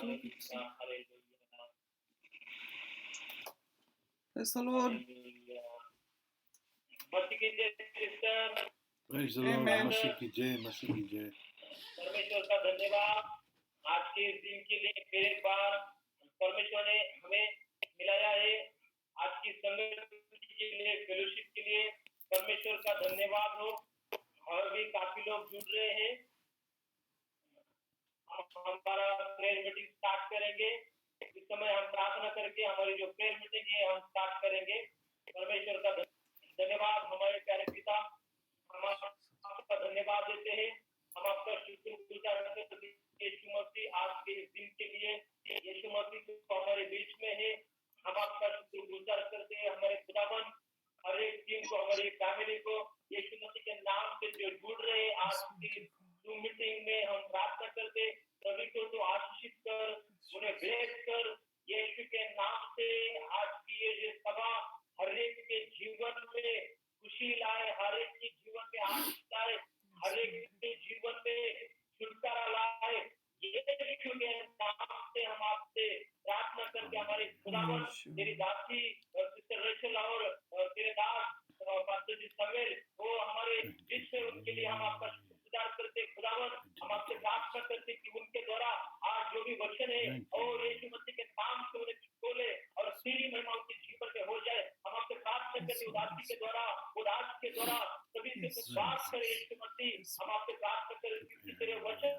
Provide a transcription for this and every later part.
Hallelujah, hallelujah, Praise the Lord. hallelujah. मसीह की जय sister, Praise the Lord. Amen. मसीह की जय, मसीह की जय। परमेश्वर का धन्यवाद आज के इस दिन के लिए फिर एक बार परमेश्वर ने हमें मिलाया है। आज की संगति के लिए, फेलोशिप के लिए परमेश्वर का धन्यवाद हो। और भी काफी लोग जुड़ रहे हैं। हमारा प्रेयर मीटिंग स्टार्ट करेंगे। इस समय हम प्रार्थना करके हमारी जो प्रेयर मीटिंग है हम स्टार्ट करेंगे। परमेश्वर का धन्यवाद हमारे प्यारे पिता, हम आपका धन्यवाद देते हैं। हम आपका शुक्रगुजार करते हैं यीशु मसीह आज के इस दिन के लिए। यीशु मसीह तो हमारे बीच में है। हम आपका शुक्रगुजार करते हैं हमारे खुदावन, हर एक टीम को, हमारी फैमिली को यीशु मसीह के नाम से जो जुड़ रहे हैं आज की जूम मीटिंग में हम प्रार्थना करते सभी को तो आशीषित कर, उन्हें ब्लेस कर यीशु के नाम से। आज की ये सभा हर एक के जीवन में खुशी लाए, हर एक के जीवन में आशीष लाए, हर एक के जीवन में छुटकारा लाए। यीशु के नाम से हम आपसे प्रार्थना करके हमारे खुदावन, तेरी दासी सिस्टर रेचल और तेरे दास पास्टर जी समेल वो हमारे बीच में, उनके लिए हम आपका शुक्रगुजार करते खुदावन। हम आपसे प्रार्थना करते कि उनके द्वारा आज जो भी वचन है और यीशु मसीह के नाम से उन्हें खोले और तेरी महिमा उनके जीवन में हो जाए। हम आपसे प्रार्थना करते उदासी के द्वारा, उदास के द्वारा सभी से कुछ बात करे यीशु मसीह। हम आपसे प्रार्थना करें कि तेरे वचन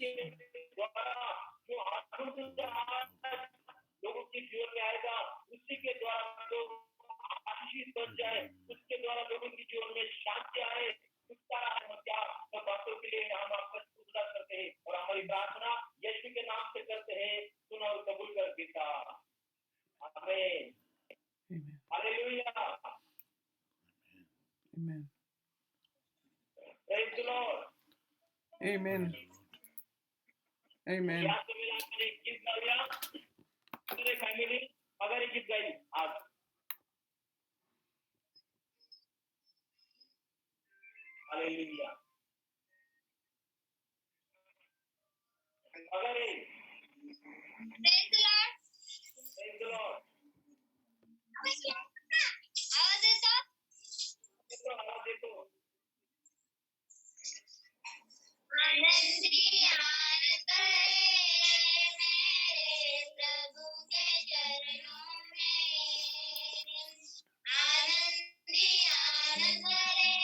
के द्वारा जो लोगों के जीवन में आएगा उसी के द्वारा लोग आशीष बन जाए, उसके द्वारा लोगों के जीवन में शांति आए, छुटकारा आए। क्या सब बातों के लिए हम आपका शुक्रिया करते हैं और हमारी प्रार्थना यीशु के नाम से करते हैं। सुन और कबूल कर पिता, आमीन, hallelujah, Amen. Praise the Lord, Amen. Amen. यहाँ से मिला मैंने गीत गाया पूरे फैमिली, अगर ये गीत गाई आज हालेलुया, अगर Praise the Lord. Praise the Lord, आवाज देता देखो आवाज देखो, आनंदी आनंद है मेरे प्रभु के चरणों में। आनंदी आनंद है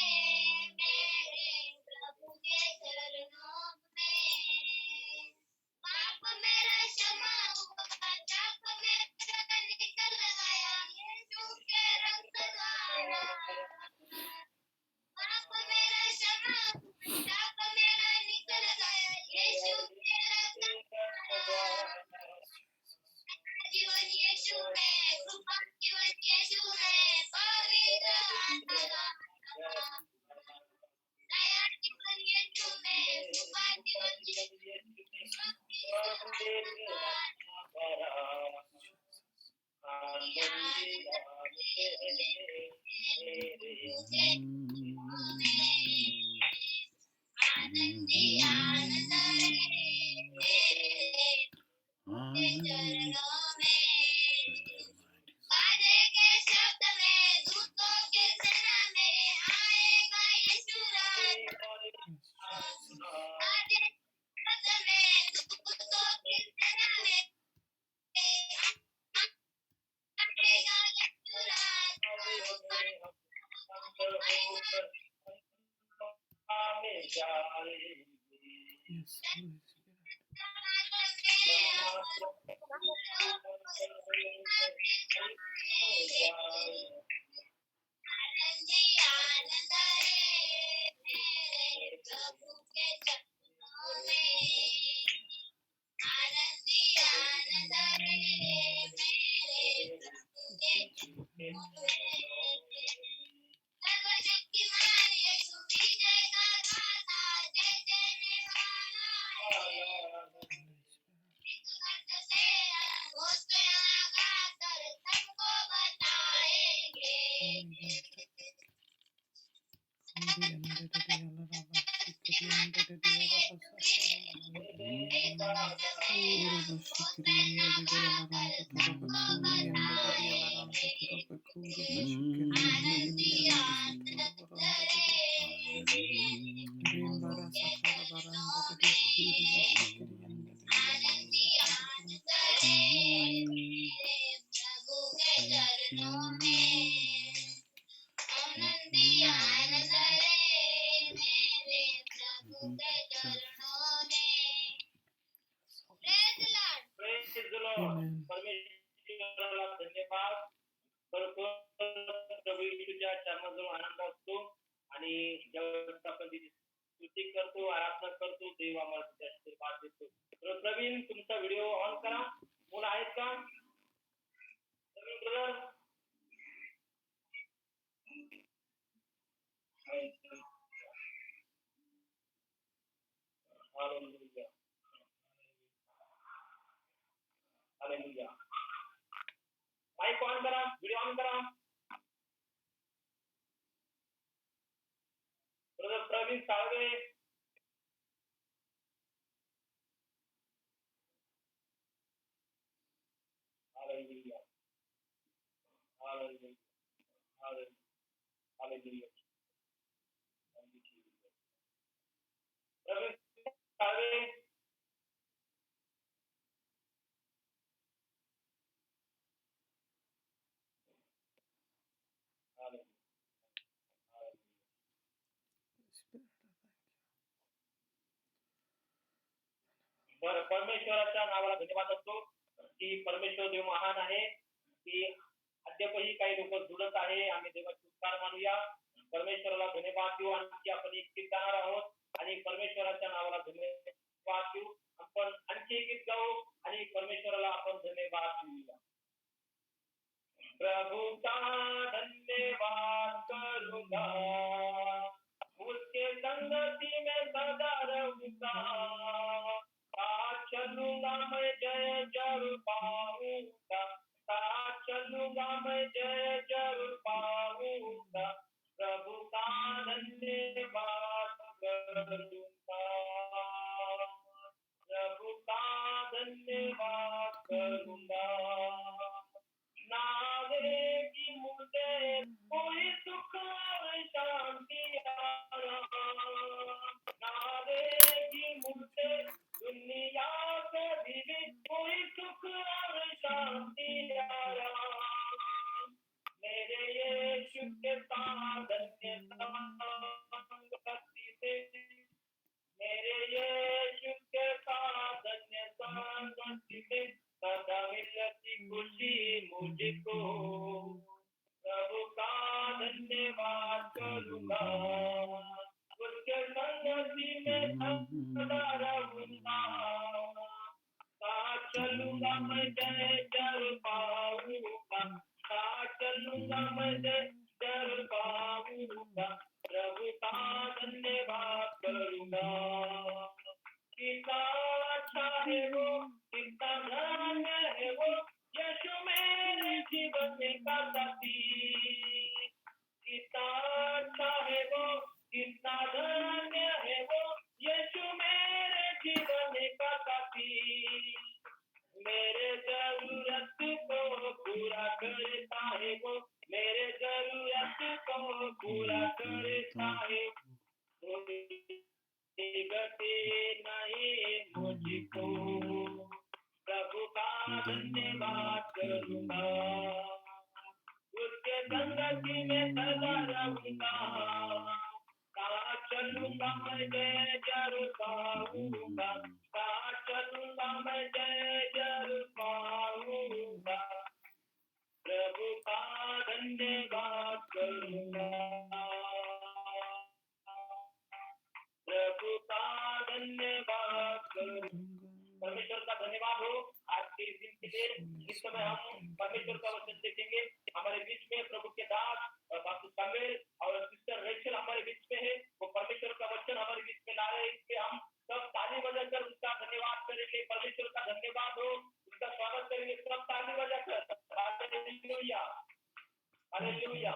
मेरे प्रभु के चरणों में। पाप मेरा क्षमा हुआ, पाप मेरा निकल गया यीशु के रक्त द्वारा। पाप मेरा क्षमा हुआ, पाप मेरा निकल गया यीशु के रक्त द्वारा। जीवन यीशु में, कृपा जीवन यीशु में, पवित्र आत्मा द्वारा। दया जीवन यीशु में, कृपा जीवन यीशु में, पवित्र आत्मा द्वारा। आनंदी आनंद है मेरे चरणों में। बाजे के शब्द में, दूतों के सेना में आएगा यीशु राज। बाजे के शब्द में, दूतों की सेना में आएगा यीशु राज। Yes, Holy Spirit. आनंदी आनंद है मेरे प्रभु के चरणों में। आनंदी आनंद है मेरे प्रभु के चरणों में। सर्वशक्तिमान यीशु विजय का दाता, जय देने वाला है। घट से घोष लगाकर सबको बताएंगे। Praise the Lord. Amen. परमेश्वराला धन्यवाद. प्रभू येशूच्या चरणाजवळ आनंद असतो आणि ज्यावेळेस आपण तिची स्तुती करतो, आराधना करतो, देव आम्हाला त्याचे आशीर्वाद देतो. तर प्रवीण, तुमचा व्हिडिओ ऑन करा. मुलं आहेत का? Praveen brother. Hallelujah. Hallelujah. Mic on करा, व्हिडिओ ऑन करा. Brother Praveen Salve. Hallelujah. Hallelujah. Hallelujah. Praveen Salve. बरं, परमेश्वराच्या नावाला धन्यवाद असतो की परमेश्वर देव महान आहे, की अद्यापही काही लोक जुळत आहे. आम्ही देवाचे उपकार मानूया, परमेश्वराला धन्यवाद देऊ. आणखी आपण एक गीत गाणार आहोत आणि परमेश्वराच्या नावाला धन्यवाद देऊ. आपण आणखी एक गीत गाऊ आणि परमेश्वराला आपण धन्यवाद देऊया. प्रभु का धन्यवाद करूंगा, उसके संगति में सदा रहूंगा. साथ चलूंगा मैं, जय जरूर पाऊंगा. साथ चलूंगा मैं, जय जरूर पाऊंगा. प्रभु का धन्यवाद करूंगा. प्रभु का धन्यवाद करूंगा. नावेगी मुझे कोई सुख और शांति, नावेगी मुझे दुनिया से भी कोई सुख और शांति. मेरे यीशु के साथ धन्य संगति से, मेरे यीशु के साथ धन्य संगति से सदा मिलती खुशी मुझको. प्रभु का धन्यवाद करूंगा, उसके संगति में सदा रहूंगा. साथ चलूंगा मैं, जय जरूर पाऊंगा. साथ चलूंगा मैं, जय जरूर पाऊंगा. प्रभु का धन्यवाद करूंगा. कितना अच्छा है वो, कितना धन्य है वो, यीशु मेरे जीवन का साथी. कितना अच्छा है वो, कितना धन्य है वो, यीशु मेरे जीवन का साथी. मेरे जरूरत को पूरा करता है वो, मेरे जरूरत को पूरा करता है. गति नहीं मुझको. प्रभु का धन्यवाद करूंगा, उसके संगति में सदा रहूंगा. साथ चलूंगा मैं, जय जरूर पाऊंगा. साथ चलूंगा मैं, जय जरूर पाऊंगा. प्रभु का धन्यवाद करूंगा. प्रभु का धन्यवाद करूंगा. परमेश्वर का धन्यवाद हो आज के दिन के लिए. इस समय हम परमेश्वर का वचन देखेंगे. हमारे बीच में प्रभु के दास पास्टर सामुएल और सिस्टर रेचल हमारे बीच में है. वो परमेश्वर का वचन हमारे बीच में ला रहे हैं. इसलिए हम सब ताली बजाकर उसका धन्यवाद करेंगे. परमेश्वर का धन्यवाद हो, उसका स्वागत करेंगे सब ताली बजाकर. Hallelujah, hallelujah.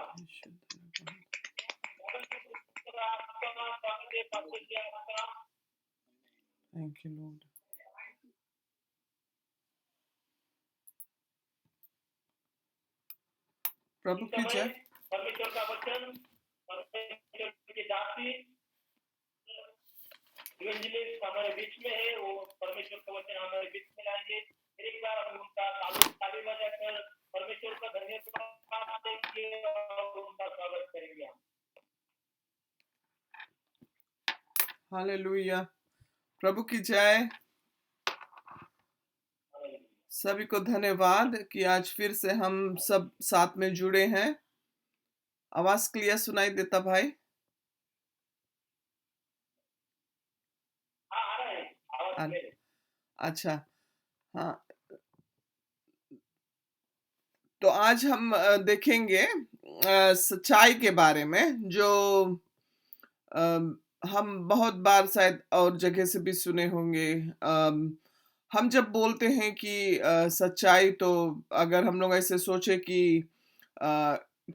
Thank you, Lord. प्रभु इस की समय जय। परमेश्वर का वचन, परमेश्वर की दासी इवेंजलिस्ट हमारे बीच में है। वो परमेश्वर का वचन हमारे बीच में लाएंगे। एक बार हम उनका ताली बजाकर परमेश्वर का धन्यवाद देंगे और उनका स्वागत करेंगे हम। हालेलुया, प्रभु की जय। सभी को धन्यवाद कि आज फिर से हम सब साथ में जुड़े हैं। आवाज क्लियर सुनाई देता भाई? हाँ, आ रहा है आवाज आ- मेरे। अच्छा, हाँ। तो आज हम देखेंगे सच्चाई के बारे में, जो हम बहुत बार शायद और जगह से भी सुने होंगे। हम जब बोलते हैं कि सच्चाई, तो अगर हम लोग ऐसे सोचे कि अ,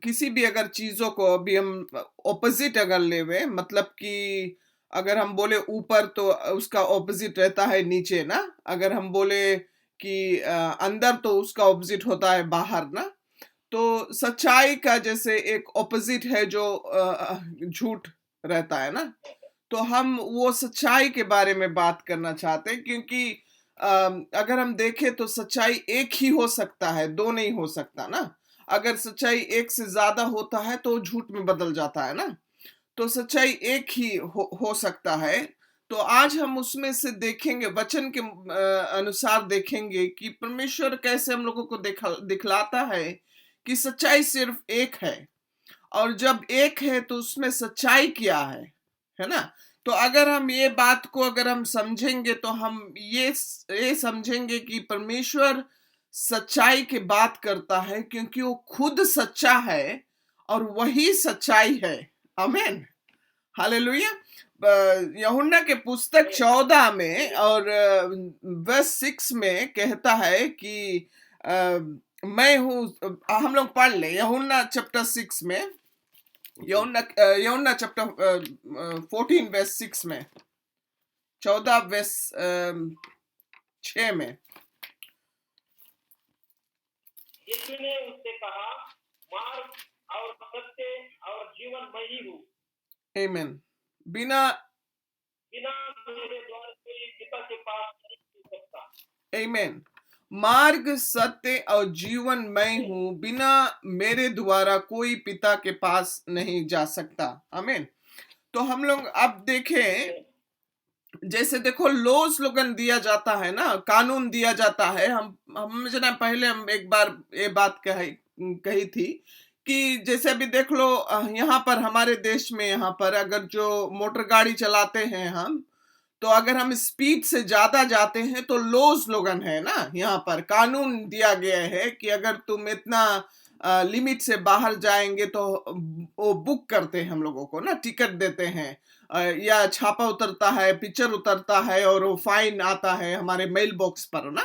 किसी भी अगर चीज़ों को अभी हम ऑपोजिट अगर लेवे, मतलब कि अगर हम बोले ऊपर तो उसका ऑपोजिट रहता है नीचे ना। अगर हम बोले कि अंदर तो उसका ऑपोजिट होता है बाहर ना। तो सच्चाई का जैसे एक ऑपोजिट है जो झूठ रहता है ना। तो हम वो सच्चाई के बारे में बात करना चाहते हैं, क्योंकि अगर हम देखें तो सच्चाई एक ही हो सकता है, दो नहीं हो सकता ना। अगर सच्चाई एक से ज्यादा होता है तो झूठ में बदल जाता है ना। तो सच्चाई एक ही हो सकता है। तो आज हम उसमें से देखेंगे, वचन के अनुसार देखेंगे कि परमेश्वर कैसे हम लोगों को दिखलाता है कि सच्चाई सिर्फ एक है। और जब एक है तो उसमें सच्चाई क्या है ना। तो अगर हम ये बात को अगर हम समझेंगे तो हम ये समझेंगे कि परमेश्वर सच्चाई की बात करता है, क्योंकि वो खुद सच्चा है और वही सच्चाई है। आमीन, हालेलुया। यूहन्ना के पुस्तक 14 में और वर्स 6 में कहता है कि मैं हूँ। हम लोग पढ़ ले यूहन्ना चैप्टर 6 में, यूहन्ना चैप्टर 14 वर्स 6 में, 14 वर्स 6 में। यीशु ने उससे कहा, मार्ग और सत्य और जीवन मैं ही हूँ। आमीन। बिना मेरे द्वारा कोई पिता के पास नहीं जा सकता। आमीन। मार्ग, सत्य और जीवन मैं हूँ, बिना मेरे द्वारा कोई पिता के पास नहीं जा सकता। आमीन। तो हम लोग अब देखें, जैसे देखो लॉ स्लोगन दिया जाता है ना, कानून दिया जाता है। हम जना पहले हम एक बार ये बात कही थी कि जैसे अभी देख लो, यहाँ पर हमारे देश में, यहाँ पर अगर जो मोटर गाड़ी चलाते हैं हम, तो अगर हम स्पीड से ज्यादा जाते हैं तो लॉ स्लोगन है ना, यहाँ पर कानून दिया गया है कि अगर तुम इतना लिमिट से बाहर जाएंगे तो वो बुक करते हैं हम लोगों को ना, टिकट देते हैं, या छापा उतरता है, पिक्चर उतरता है और वो फाइन आता है हमारे मेल बॉक्स पर ना।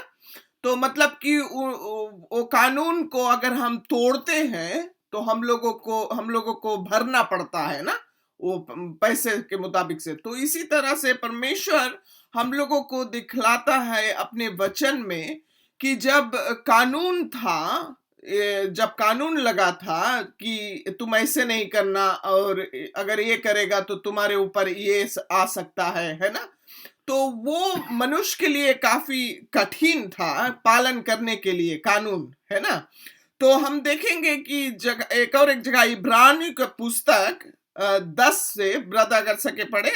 तो मतलब कि वो कानून को अगर हम तोड़ते हैं तो हम लोगों को भरना पड़ता है ना, वो पैसे के मुताबिक से। तो इसी तरह से परमेश्वर हम लोगों को दिखलाता है अपने वचन में कि जब कानून था, जब कानून लगा था कि तुम ऐसे नहीं करना, और अगर ये करेगा तो तुम्हारे ऊपर ये आ सकता है ना। तो वो मनुष्य के लिए काफी कठिन था पालन करने के लिए कानून, है ना। तो हम देखेंगे कि एक जगह इब्रानियों की पुस्तक 10 से, ब्रदर अगर सके पढ़े,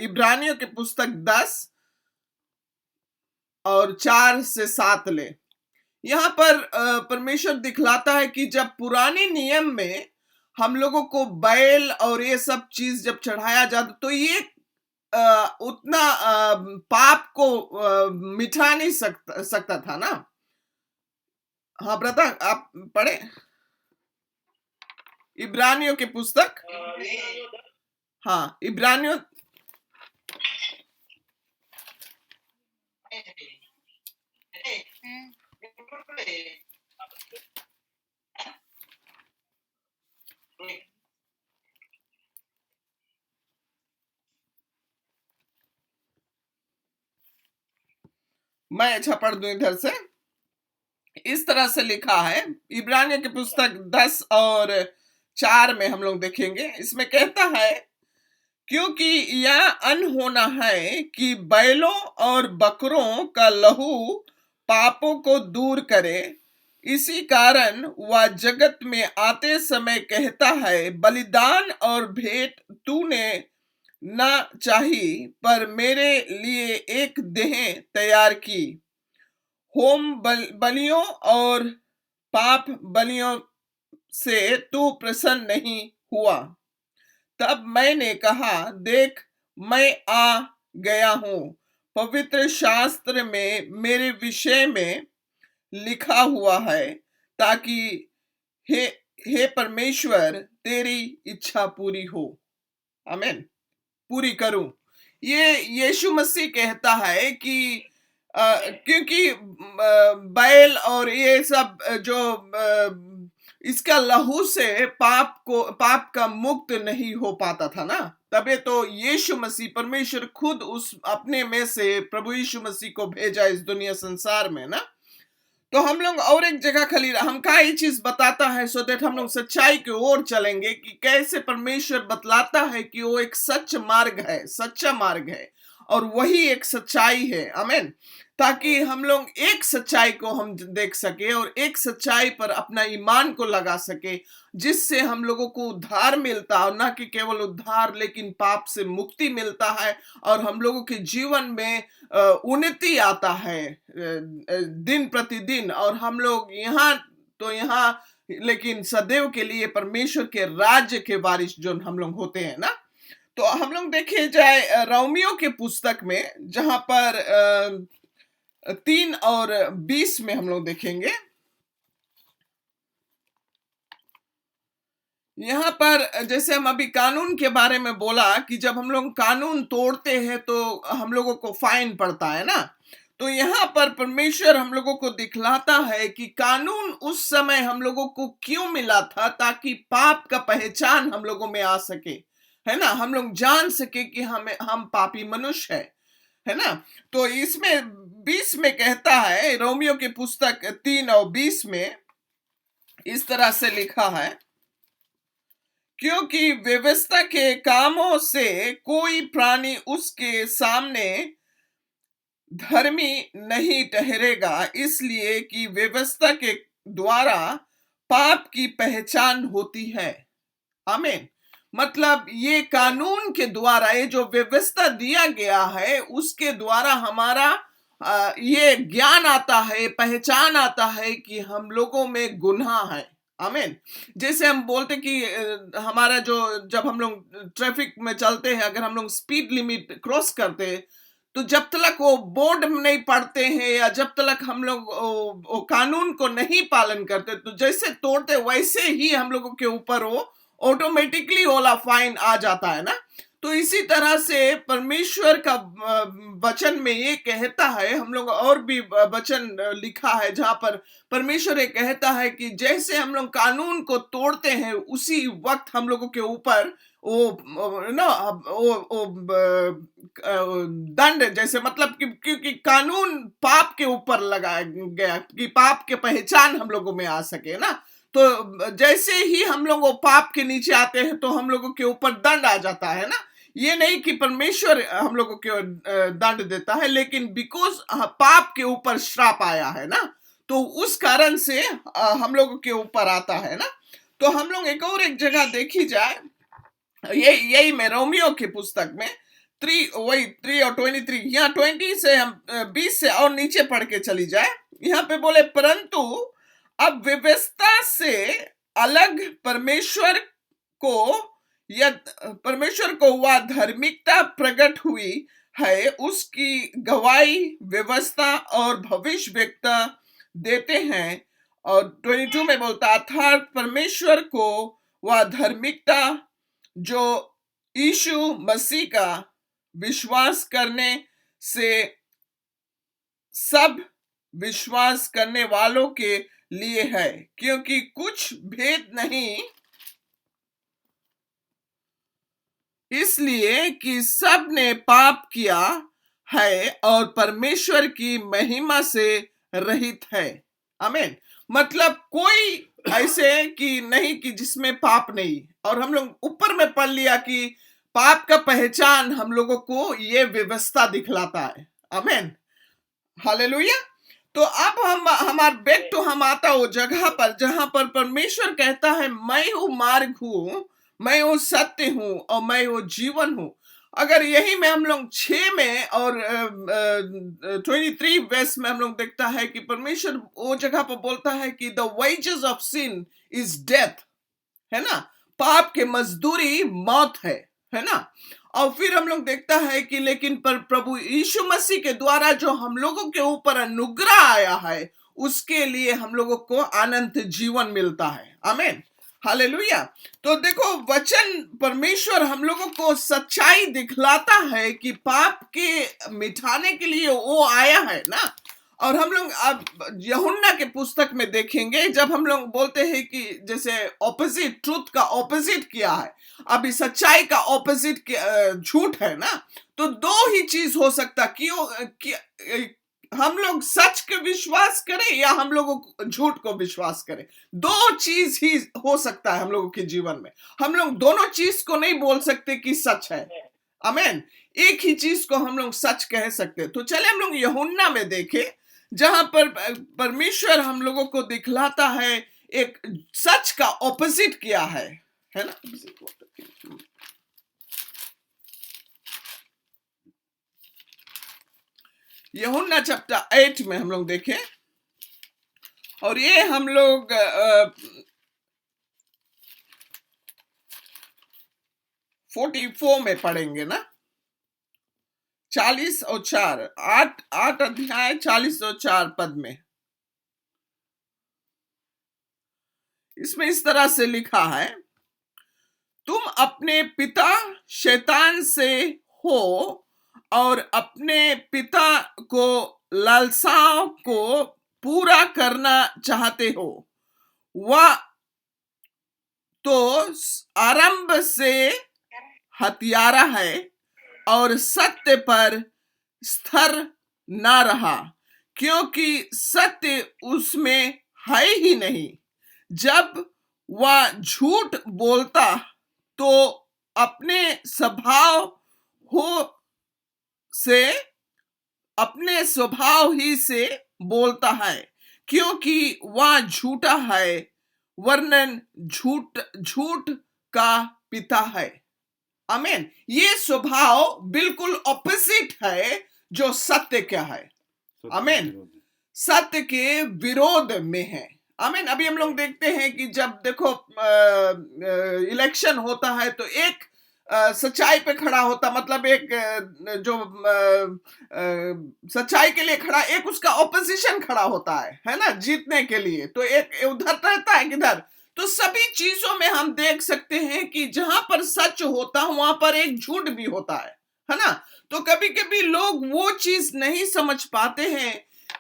इब्रानियों की पुस्तक 10 और 4 से 7 ले। यहाँ पर परमेश्वर दिखलाता है कि जब पुराने नियम में हम लोगों को बैल और ये सब चीज जब चढ़ाया जाता, तो ये उतना पाप को मिटा नहीं सकता था ना। हाँ ब्रदर आप पढ़े इब्रानियों की पुस्तक। हाँ, इब्रानियों मैं अच्छा पढ़ दूं इधर से। इस तरह से लिखा है, इब्रानियों की पुस्तक 10 और 4 में हम लोग देखेंगे। इसमें कहता है, क्योंकि यह अनहोना है कि बैलों और बकरों का लहू पापों को दूर करे, इसी कारण वह जगत में आते समय कहता है, बलिदान और भेंट तूने न चाही, पर मेरे लिए एक देह तैयार की। होम बलियों और पाप बलियों से तू प्रसन्न नहीं हुआ। तब मैंने कहा, देख मैं आ गया हूं, पवित्र शास्त्र में मेरे विषय में लिखा हुआ है, ताकि हे हे परमेश्वर तेरी इच्छा पूरी हो। आमीन। पूरी करूं। ये यीशु मसीह कहता है कि क्योंकि बैल और ये सब जो इसका लहू से पाप का मुक्त नहीं हो पाता था ना, तबे तो यीशु मसीह परमेश्वर खुद उस अपने में से प्रभु यीशु मसीह को भेजा इस दुनिया संसार में ना। तो हम लोग और एक जगह खाली हम का ये चीज बताता है, सो दैट हम लोग सच्चाई की ओर चलेंगे कि कैसे परमेश्वर बतलाता है कि वो एक सच्चा मार्ग है और वही एक सच्चाई है। आमीन। ताकि हम लोग एक सच्चाई को हम देख सके और एक सच्चाई पर अपना ईमान को लगा सके, जिससे हम लोगों को उद्धार मिलता, और ना कि केवल उद्धार लेकिन पाप से मुक्ति मिलता है, और हम लोगों के जीवन में उन्नति आता है दिन प्रतिदिन। और हम लोग यहाँ लेकिन सदैव के लिए परमेश्वर के राज्य के वारिस जो हम लोग होते हैं ना। तो हम लोग देखे जाए रोमियो के पुस्तक में, जहां पर 3 और 20 में हम लोग देखेंगे। यहाँ पर जैसे हम अभी कानून के बारे में बोला कि जब हम लोग कानून तोड़ते हैं तो हम लोगों को फाइन पड़ता है ना। तो यहाँ पर परमेश्वर हम लोगों को दिखलाता है कि कानून उस समय हम लोगों को क्यों मिला था, ताकि पाप का पहचान हम लोगों में आ सके, है ना। हम लोग जान सके कि हम पापी मनुष्य है ना। तो इसमें 20 में कहता है, रोमियो की पुस्तक 3 और 20 में इस तरह से लिखा है, क्योंकि व्यवस्था के कामों से कोई प्राणी उसके सामने धर्मी नहीं ठहरेगा, इसलिए कि व्यवस्था के द्वारा पाप की पहचान होती है। आमीन। मतलब ये कानून के द्वारा, ये जो व्यवस्था दिया गया है उसके द्वारा हमारा ये ज्ञान आता है, पहचान आता है कि हम लोगों में गुनाह है। आमीन। जैसे हम बोलते कि हमारा जब हम लोग ट्रैफिक में चलते हैं, अगर हम लोग स्पीड लिमिट क्रॉस करते हैं, तो जब तक वो बोर्ड नहीं पढ़ते हैं या जब तक हम लोग कानून को नहीं पालन करते, तो जैसे तोड़ते वैसे ही हम लोगों के ऊपर वो ऑटोमेटिकली वाला फाइन आ जाता है ना। तो इसी तरह से परमेश्वर का वचन में ये कहता है, हम लोग और भी वचन लिखा है जहां पर परमेश्वर ये कहता है कि जैसे हम लोग कानून को तोड़ते हैं, उसी वक्त हम लोगों के ऊपर वो दंड, जैसे मतलब कि क्योंकि कानून पाप के ऊपर लगाया गया कि पाप के पहचान हम लोगों में आ सके ना। तो जैसे ही हम लोग वो पाप के नीचे आते हैं तो हम लोगों के ऊपर दंड आ जाता है ना। ये नहीं कि परमेश्वर हम लोगों को दंड देता है, लेकिन बिकॉज पाप के ऊपर श्राप आया है ना, तो उस कारण से हम लोगों के ऊपर आता है ना। तो हम लोग एक जगह देखी जाए, यही में रोमियो की पुस्तक में 3 और 23, यहाँ 20 से हम 20 से और नीचे पढ़ के चली जाए। यहाँ पे बोले, परंतु अब व्यवस्था से अलग परमेश्वर को वह धार्मिकता प्रकट हुई है, उसकी गवाही व्यवस्था और भविष्यवक्ता देते हैं। और 22 में बोलता, अर्थात परमेश्वर को वह धार्मिकता जो यीशु मसीह का विश्वास करने से सब विश्वास करने वालों के लिए है, क्योंकि कुछ भेद नहीं, इसलिए कि सब ने पाप किया है और परमेश्वर की महिमा से रहित है। आमीन। मतलब कोई ऐसे कि नहीं कि जिसमें पाप नहीं। और हम लोग ऊपर में पढ़ लिया कि पाप का पहचान हम लोगों को ये व्यवस्था दिखलाता है। आमीन, हालेलुया। तो अब हम आता वो जगह पर जहां पर परमेश्वर कहता है मैं हूं मार्ग हूं, मैं हूं सत्य हूं और मैं हूं जीवन हूं। अगर यही में हम लोग 6 में और 23 वर्स में हम लोग देखता है कि परमेश्वर वो जगह पर बोलता है कि the wages of sin is death, है ना, पाप के मजदूरी मौत है ना। और फिर हम लोग देखता है कि लेकिन पर प्रभु यीशु मसीह के द्वारा जो हम लोगों के ऊपर अनुग्रह आया है उसके लिए हम लोगों को अनंत जीवन मिलता है। आमीन, हालेलुया। तो देखो वचन परमेश्वर हम लोगों को सच्चाई दिखलाता है कि पाप के मिटाने के लिए वो आया है ना। और हम लोग अब यूहन्ना के पुस्तक में देखेंगे जब हम लोग बोलते हैं कि जैसे ऑपोजिट, ट्रूथ का ऑपोजिट क्या है, अभी सच्चाई का ऑपोजिट झूठ है ना। तो दो ही चीज हो सकता कि हम लोग सच के विश्वास करें या हम लोग झूठ को विश्वास करें। दो चीज ही हो सकता है हम लोगों के जीवन में। हम लोग दोनों चीज को नहीं बोल सकते कि सच है। आमीन, एक ही चीज को हम लोग सच कह सकते। तो चले हम लोग यूहन्ना में देखें जहां पर परमेश्वर हम लोगों को दिखलाता है एक सच का ऑपोजिट क्या है ना। यूहन्ना चैप्टर 8 में हम लोग देखें और ये हम लोग 44 में पढ़ेंगे ना। 40 और 4, 8 अध्याय 40 और 4 पद में इसमें इस तरह से लिखा है, तुम अपने पिता शैतान से हो और अपने पिता को लालसाओं को पूरा करना चाहते हो। वह तो आरंभ से हत्यारा है और सत्य पर स्थिर ना रहा, क्योंकि सत्य उसमें है ही नहीं। जब वह झूठ बोलता तो अपने स्वभाव ही से बोलता है, क्योंकि वह झूठा है, वर्णन झूठ का पिता है। आमीन, ये स्वभाव बिल्कुल ऑपोजिट है जो सत्य क्या है। आमीन, सत्य के विरोध में है। आमीन, अभी हम लोग देखते हैं कि जब देखो इलेक्शन होता है तो एक सच्चाई पे खड़ा होता, मतलब एक जो सच्चाई के लिए खड़ा, एक उसका ऑपोजिशन खड़ा होता है ना, जीतने के लिए। तो एक उधर रहता है किधर। तो सभी चीजों में हम देख सकते हैं कि जहां पर सच होता है वहां पर एक झूठ भी होता है ना। तो कभी कभी लोग वो चीज नहीं समझ पाते हैं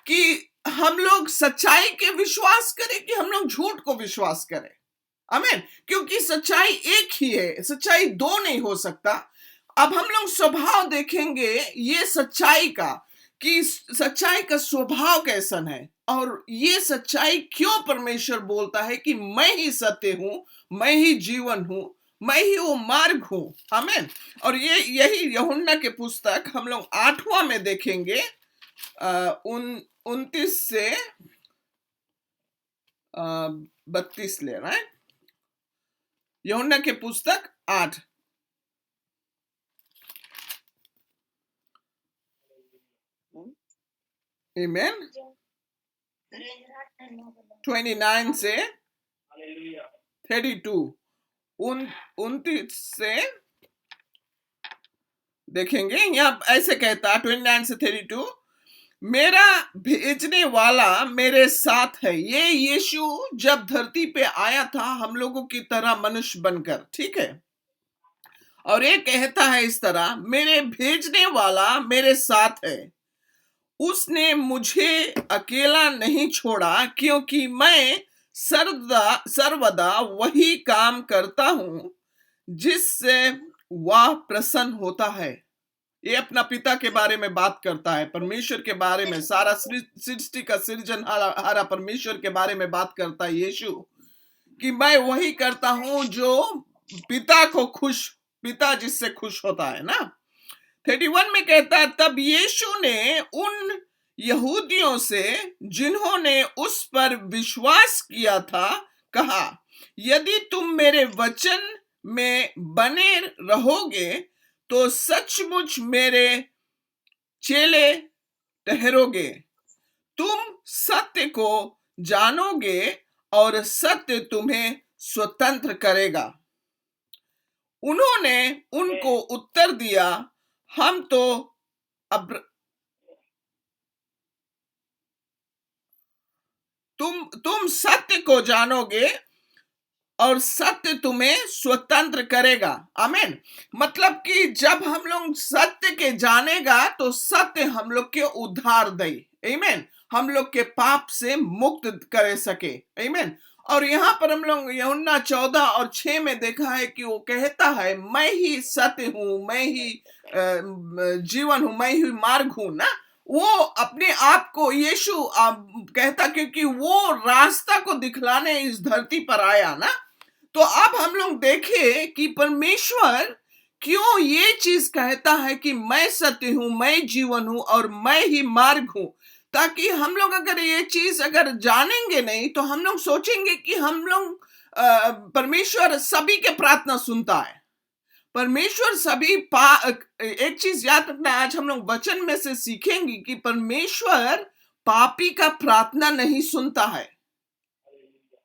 कि हम लोग सच्चाई के विश्वास करें कि हम लोग झूठ को विश्वास करें। आमीन, क्योंकि सच्चाई एक ही है, सच्चाई दो नहीं हो सकता। अब हम लोग स्वभाव देखेंगे ये सच्चाई का, कि सच्चाई का स्वभाव कैसा है और ये सच्चाई क्यों परमेश्वर बोलता है कि मैं ही सत्य हूं, मैं ही जीवन हूं, मैं ही वो मार्ग हूं। आमीन। और ये यही यूहन्ना के पुस्तक हम लोग 8वां में देखेंगे 29 से 32 ले रहा है। यूहन्ना के पुस्तक 8। आमीन। 29 से 32, 29 से देखेंगे। यहाँ ऐसे कहता 29 से 32, मेरा भेजने वाला मेरे साथ है। ये यीशु जब धरती पे आया था हम लोगों की तरह मनुष्य बनकर, ठीक है। और ये कहता है इस तरह, मेरे भेजने वाला मेरे साथ है, उसने मुझे अकेला नहीं छोड़ा, क्योंकि मैं सर्वदा वही काम करता हूं जिससे वह प्रसन्न होता है। ये अपना पिता के बारे में बात करता है, परमेश्वर के बारे में, सारा सृष्टि का सृजनहारा परमेश्वर के बारे में बात करता है यीशु, कि मैं वही करता हूं जो पिता जिससे खुश होता है ना। 31 में कहता है, तब यीशु ने उन यहूदियों से जिन्होंने उस पर विश्वास किया था कहा, यदि तुम मेरे वचन में बने रहोगे तो सचमुच मेरे चेले ठहरोगे, तुम सत्य को जानोगे और सत्य तुम्हें स्वतंत्र करेगा। उन्होंने उनको उत्तर दिया, हम तो तुम सत्य को जानोगे और सत्य तुम्हें स्वतंत्र करेगा। आमीन। मतलब कि जब हम लोग सत्य के जानेगा तो सत्य हम लोग के उद्धार दे। आमीन। हम लोग के पाप से मुक्त कर सके। आमीन। और यहाँ पर हम लोग यूहन्ना 14 और 6 में देखा है कि वो कहता है, मैं ही सत्य हूं, मैं ही जीवन हूं, मैं ही मार्ग हूं ना। वो अपने आप को यीशु कहता, क्योंकि वो रास्ता को दिखलाने इस धरती पर आया ना। तो अब हम लोग देखें कि परमेश्वर क्यों ये चीज कहता है कि मैं सत्य हूं, मैं जीवन हूं और मैं ही मार्ग हूं, ताकि हम लोग अगर ये चीज अगर जानेंगे नहीं तो हम लोग सोचेंगे कि हम लोग परमेश्वर सभी के प्रार्थना सुनता है। परमेश्वर सभी एक चीज याद रखना, आज हम लोग वचन में से सीखेंगे कि परमेश्वर पापी का प्रार्थना नहीं सुनता है।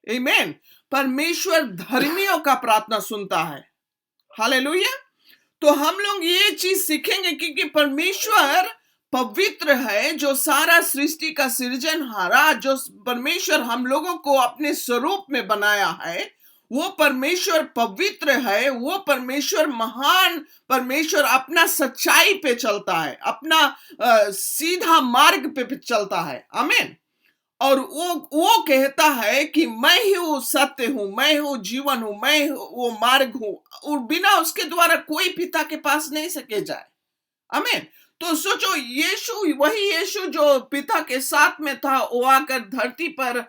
आमीन। परमेश्वर धर्मियों का प्रार्थना सुनता है। हालेलुया। तो हम लोग ये चीज सीखेंगे क्योंकि परमेश्वर पवित्र है, जो सारा सृष्टि का सृजनहारा, जो परमेश्वर हम लोगों को अपने स्वरूप में बनाया है, वो परमेश्वर पवित्र है। वो परमेश्वर महान परमेश्वर अपना सच्चाई पे चलता है, अपना सीधा मार्ग पे चलता है। आमीन। और वो कहता है कि मैं ही वो सत्य हूं, मैं हूँ जीवन हूं, मैं वो मार्ग हूं, और बिना उसके द्वारा कोई पिता के पास नहीं सके जाए। आमीन। तो सोचो, वही यीशु जो पिता के साथ में था, वो आकर धरती पर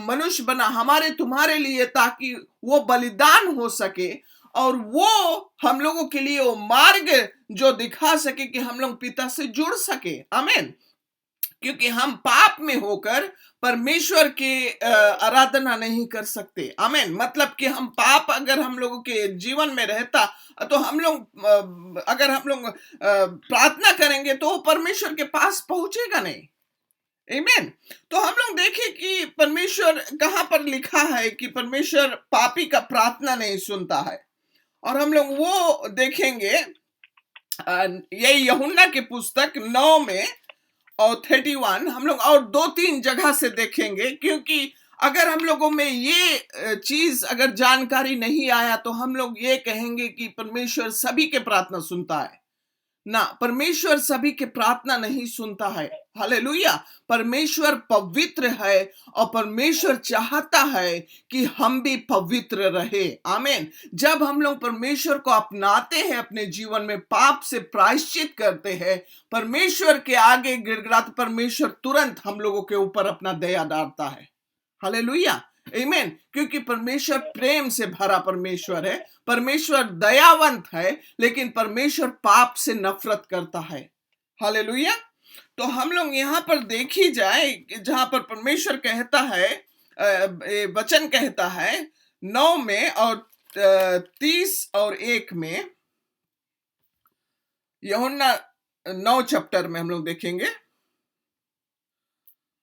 मनुष्य बना हमारे तुम्हारे लिए, ताकि वो बलिदान हो सके और वो हम लोगों के लिए वो मार्ग जो दिखा सके कि हम लोग पिता से जुड़ सके। आमीन। क्योंकि हम पाप में होकर परमेश्वर के आराधना नहीं कर सकते। आमीन। मतलब कि हम पाप अगर हम लोगों के जीवन में रहता तो हम लोग अगर हम लोग प्रार्थना करेंगे तो परमेश्वर के पास पहुंचेगा नहीं। आमीन। तो हम लोग देखें कि परमेश्वर कहां पर लिखा है कि परमेश्वर पापी का प्रार्थना नहीं सुनता है, और हम लोग वो देखेंगे यही यूहन्ना की पुस्तक 9 में और 31 हम लोग और 2-3 जगह से देखेंगे। क्योंकि अगर हम लोगों में ये चीज अगर जानकारी नहीं आया तो हम लोग ये कहेंगे कि परमेश्वर सभी के प्रार्थना सुनता है ना। परमेश्वर सभी के प्रार्थना नहीं सुनता है। हालेलुया। परमेश्वर पवित्र है और परमेश्वर चाहता है कि हम भी पवित्र रहे। आमीन। जब हम लोग परमेश्वर को अपनाते हैं, अपने जीवन में पाप से प्रायश्चित करते हैं, परमेश्वर के आगे गिड़गिड़ाते, परमेश्वर तुरंत हम लोगों के ऊपर अपना दया डालता है। हालेलुया। आमीन। क्योंकि परमेश्वर प्रेम से भरा परमेश्वर है, परमेश्वर दयावंत है, लेकिन परमेश्वर पाप से नफरत करता है। हालेलुया। तो हम लोग यहाँ पर देखी जाए जहां पर परमेश्वर कहता है, वचन कहता है 9 में और 30 और 1 में, यूहन्ना 9 चैप्टर में हम लोग देखेंगे।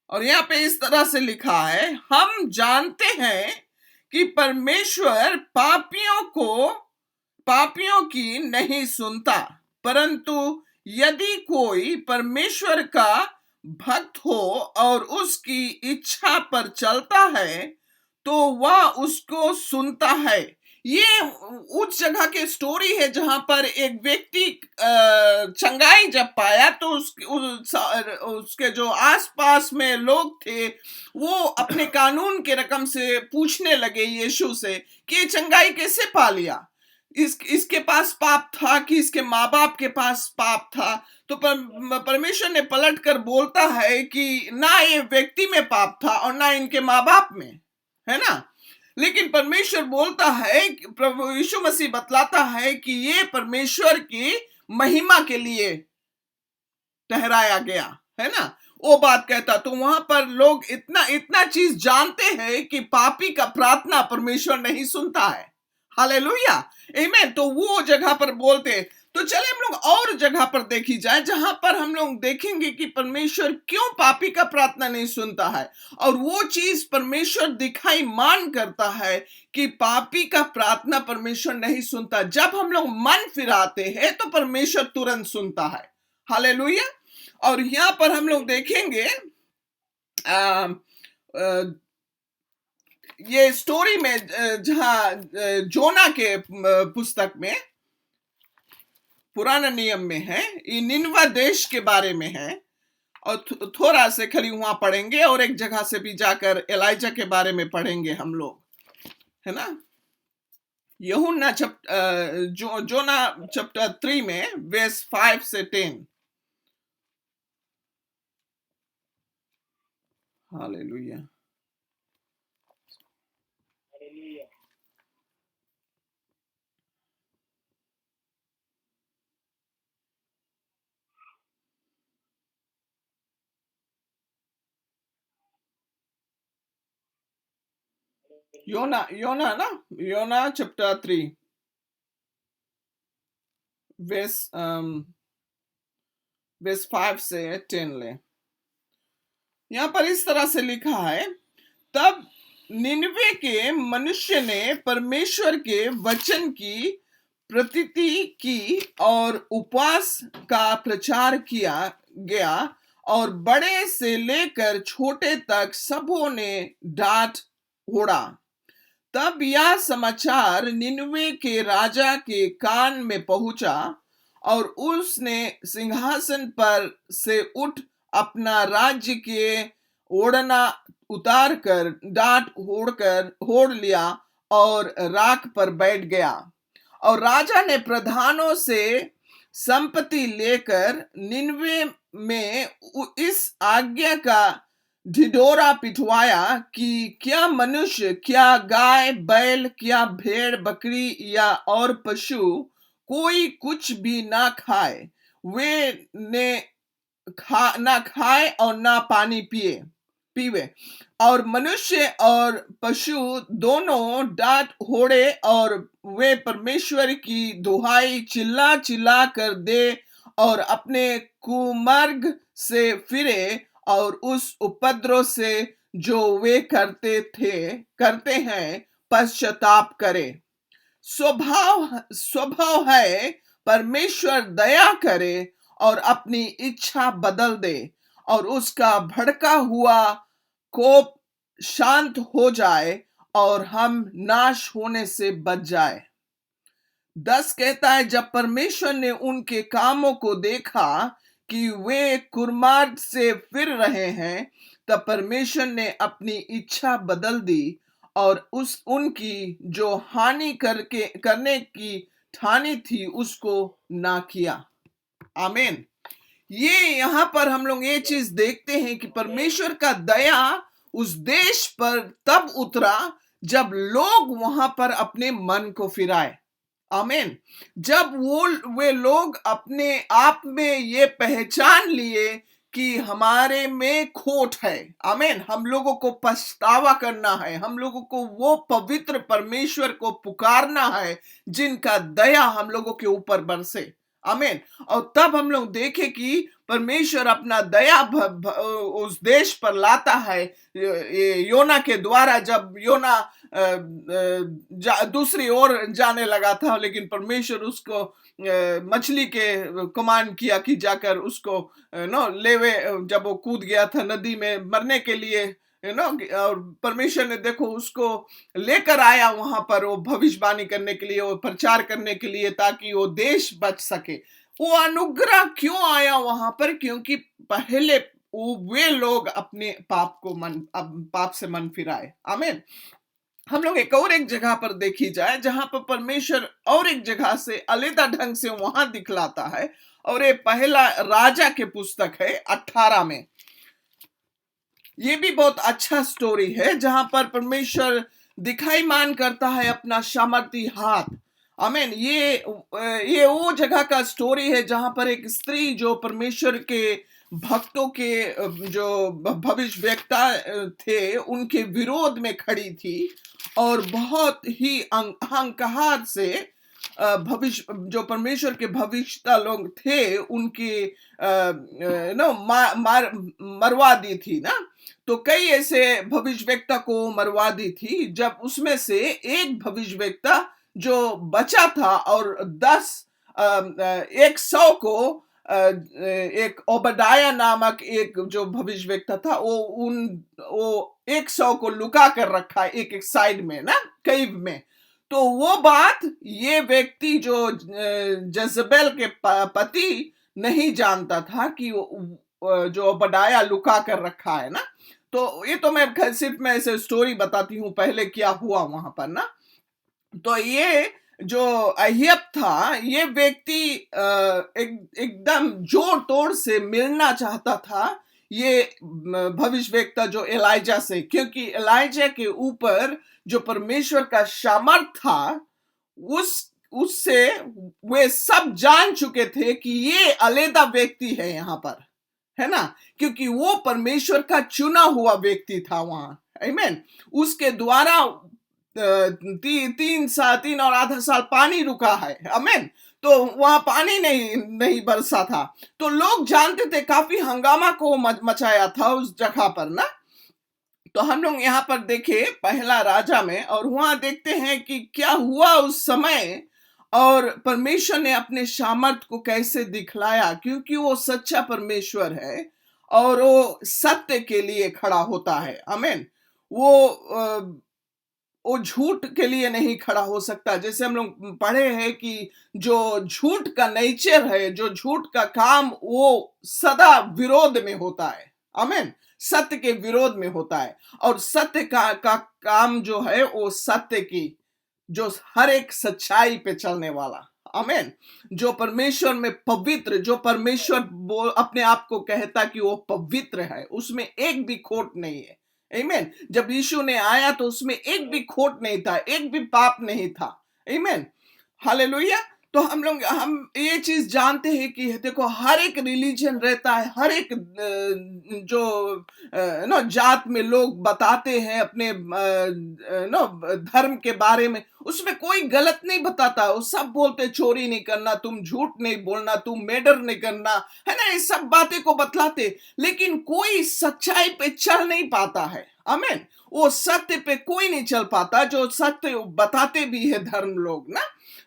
और यहाँ पे इस तरह से लिखा है, हम जानते हैं कि परमेश्वर पापियों की नहीं सुनता, परंतु यदि कोई परमेश्वर का भक्त हो और उसकी इच्छा पर चलता है तो वह उसको सुनता है। ये उस जगह की स्टोरी है जहां पर एक व्यक्ति चंगाई जब पाया तो उसके जो आसपास में लोग थे वो अपने कानून के रकम से पूछने लगे यीशु से कि ये चंगाई कैसे पा लिया। इसके पास पाप था कि इसके माँ बाप के पास पाप था, तो परमेश्वर ने पलट कर बोलता है कि ना ये व्यक्ति में पाप था और ना इनके माँ बाप में, है ना। लेकिन परमेश्वर बोलता है, प्रभु यीशु मसीह बतलाता है कि ये परमेश्वर की महिमा के लिए ठहराया गया, है ना। वो बात कहता, तो वहां पर लोग इतना इतना चीज जानते हैं कि पापी का प्रार्थना परमेश्वर नहीं सुनता है। हालेलुया, आमीन। तो वो जगह पर बोलते, तो चले हम लोग और जगह पर देखी जाए जहां पर हम लोग देखेंगे कि परमेश्वर क्यों पापी का प्रार्थना नहीं सुनता है। और वो चीज परमेश्वर दिखाई मान करता है कि पापी का प्रार्थना परमेश्वर नहीं सुनता। जब हम लोग मन फिराते हैं तो परमेश्वर तुरंत सुनता है। हालेलुया। और यहां पर हम लोग देखेंगे ये स्टोरी में जहां जोना के पुस्तक में पुराना नियम में है, ये निनवा देश के बारे में है। और थोड़ा से खाली वहां पढ़ेंगे और एक जगह से भी जाकर एलाइजा के बारे में पढ़ेंगे हम लोग, है ना। यूहन्ना जोना चैप्टर 3 में वर्स 5 से 10। हालेलुया। हालेलुया। योना चैप्टर 3 वर्स 5 से 10 ले। यहां पर इस तरह से लिखा है, तब निनवे के मनुष्य ने परमेश्वर के वचन की प्रतीति की और उपवास का प्रचार किया गया, और बड़े से लेकर छोटे तक सबों ने डांट ओढ़ा। तब यह समाचार निनवे के राजा के कान में पहुंचा, और उसने सिंहासन पर से उठ अपना राज्य के ओढ़ना उतार कर डांट ओढ़ लिया और राख पर बैठ गया। और राजा ने प्रधानों से संपत्ति लेकर निनवे में इस आज्ञा का ढिढोरा पिटवाया कि क्या मनुष्य, क्या गाय बैल, क्या भेड़ बकरी या और पशु कोई कुछ भी ना खाए, वे ना खाए और ना पानी पीवे। और मनुष्य और पशु दोनों डांट ओढ़े, और वे परमेश्वर की दुहाई चिल्ला चिल्ला कर दे और अपने कुमार्ग से फिरे, और उस उपद्रव से जो वे करते हैं पश्चाताप करे। स्वभाव है परमेश्वर दया करे और अपनी इच्छा बदल दे, और उसका भड़का हुआ कोप शांत हो जाए और हम नाश होने से बच जाए। 10 कहता है, जब परमेश्वर ने उनके कामों को देखा कि वे कुमार्ग से फिर रहे हैं, तब परमेश्वर ने अपनी इच्छा बदल दी और उनकी जो हानि करने की ठानी थी उसको ना किया। आमीन। ये यहां पर हम लोग ये चीज देखते हैं कि परमेश्वर का दया उस देश पर तब उतरा जब लोग वहां पर अपने मन को फिराए। आमीन। जब वे लोग अपने आप में ये पहचान लिए कि हमारे में खोट है। आमीन। हम लोगों को पछतावा करना है, हम लोगों को वो पवित्र परमेश्वर को पुकारना है जिनका दया हम लोगों के ऊपर बरसे। आमीन। और तब हम लोग देखे कि परमेश्वर अपना दया उस देश पर लाता है। योना के द्वारा, जब योना दूसरी ओर जाने लगा था, लेकिन परमेश्वर उसको मछली के कमांड किया कि जाकर उसको लेवे, जब वो कूद गया था नदी में मरने के लिए, और परमेश्वर ने देखो उसको लेकर आया वहां पर वो भविष्यवाणी करने के लिए, वो प्रचार करने के लिए, ताकि वो देश बच सके। वो अनुग्रह क्यों आया वहां पर? क्योंकि पहले वे लोग अपने पाप से मन फिराए। आमीन। हम लोग एक जगह पर देखी जाए जहां पर परमेश्वर और एक जगह से अलग ढंग से वहां दिखलाता है, और ये पहला राजा के पुस्तक है 18 में। ये भी बहुत अच्छा स्टोरी है जहां पर परमेश्वर दिखाई मान करता है अपना सामर्थी हाथ। आमीन। ये वो जगह का स्टोरी है जहां पर एक स्त्री जो परमेश्वर के भक्तों के जो भविष्यवक्ता थे उनके विरोध में खड़ी थी, और बहुत ही अहंकार से भविष्य जो परमेश्वर के भविष्यता लोग थे उनकी मरवा दी थी ना। तो कई ऐसे भविष्यवक्ता को मरवा दी थी, जब उसमें से एक भविष्यवक्ता जो बचा था और 100 को एक ओबदाया नामक एक जो भविष्यवक्ता था वो 100 को लुका कर रखा है एक साइड में ना, कैव में। तो वो बात ये व्यक्ति जो जजबेल के पति नहीं जानता था कि जो ओबदाया लुका कर रखा है ना। तो ये तो मैं सिर्फ मैं ऐसे स्टोरी बताती हूँ पहले क्या हुआ वहां पर ना। तो ये जो अय्यब था, ये व्यक्ति एकदम जोर तोड़ से मिलना चाहता था ये भविष्यवक्ता जो एलाइजा से, क्योंकि एलाइजा के ऊपर जो परमेश्वर का सामर्थ था उससे वे सब जान चुके थे कि ये अलग व्यक्ति है यहाँ पर, है ना, क्योंकि वो परमेश्वर का चुना हुआ व्यक्ति था वहां। आमीन। उसके द्वारा 3 और आधा साल पानी रुका है। आमीन। तो वहां पानी नहीं बरसा था, तो लोग जानते थे, काफी हंगामा को मचाया था उस जगह पर ना। तो हम लोग यहाँ पर देखे पहला राजा में, और वहां देखते हैं कि क्या हुआ उस समय, और परमेश्वर ने अपने सामर्थ को कैसे दिखलाया, क्योंकि वो सच्चा परमेश्वर है और वो सत्य के लिए खड़ा होता है। आमीन। वो झूठ के लिए नहीं खड़ा हो सकता। जैसे हम लोग पढ़े हैं कि जो झूठ का नेचर है, जो झूठ का काम, वो सदा विरोध में होता है। आमीन। सत्य के विरोध में होता है, और सत्य का काम जो है वो सत्य की, जो हर एक सच्चाई पे चलने वाला। आमीन। जो परमेश्वर में पवित्र, जो परमेश्वर अपने आप को कहता कि वो पवित्र है, उसमें एक भी खोट नहीं है। आमीन। जब यीशु ने आया तो उसमें एक भी खोट नहीं था, एक भी पाप नहीं था। आमीन। हालेलुया। तो हम ये चीज जानते हैं कि देखो, हर एक रिलीजन रहता है, हर एक जो जात में लोग बताते हैं अपने धर्म के बारे में, उसमें कोई गलत नहीं बताता। वो सब बोलते चोरी नहीं करना, तुम झूठ नहीं बोलना, तुम मर्डर नहीं करना, है ना, ये सब बातें को बतलाते, लेकिन कोई सच्चाई पे चल नहीं पाता है। आमीन। वो सत्य पे कोई नहीं चल पाता, जो सत्य बताते भी है धर्म लोग ना।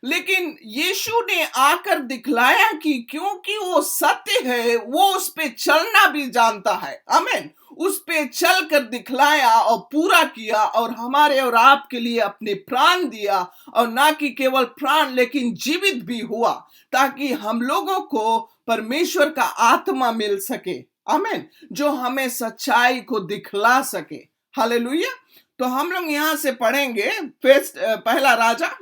लेकिन यीशु ने आकर दिखलाया कि क्योंकि वो सत्य है, वो उस पे चलना भी जानता है। आमीन। उस पे चल कर दिखलाया और पूरा किया, और हमारे और आपके लिए अपने प्राण दिया, और ना कि केवल प्राण लेकिन जीवित भी हुआ, ताकि हम लोगों को परमेश्वर का आत्मा मिल सके। आमीन। जो हमें सच्चाई को दिखला सके। हालेलुया। तो हम लोग यहां से पढ़ेंगे पहला राजा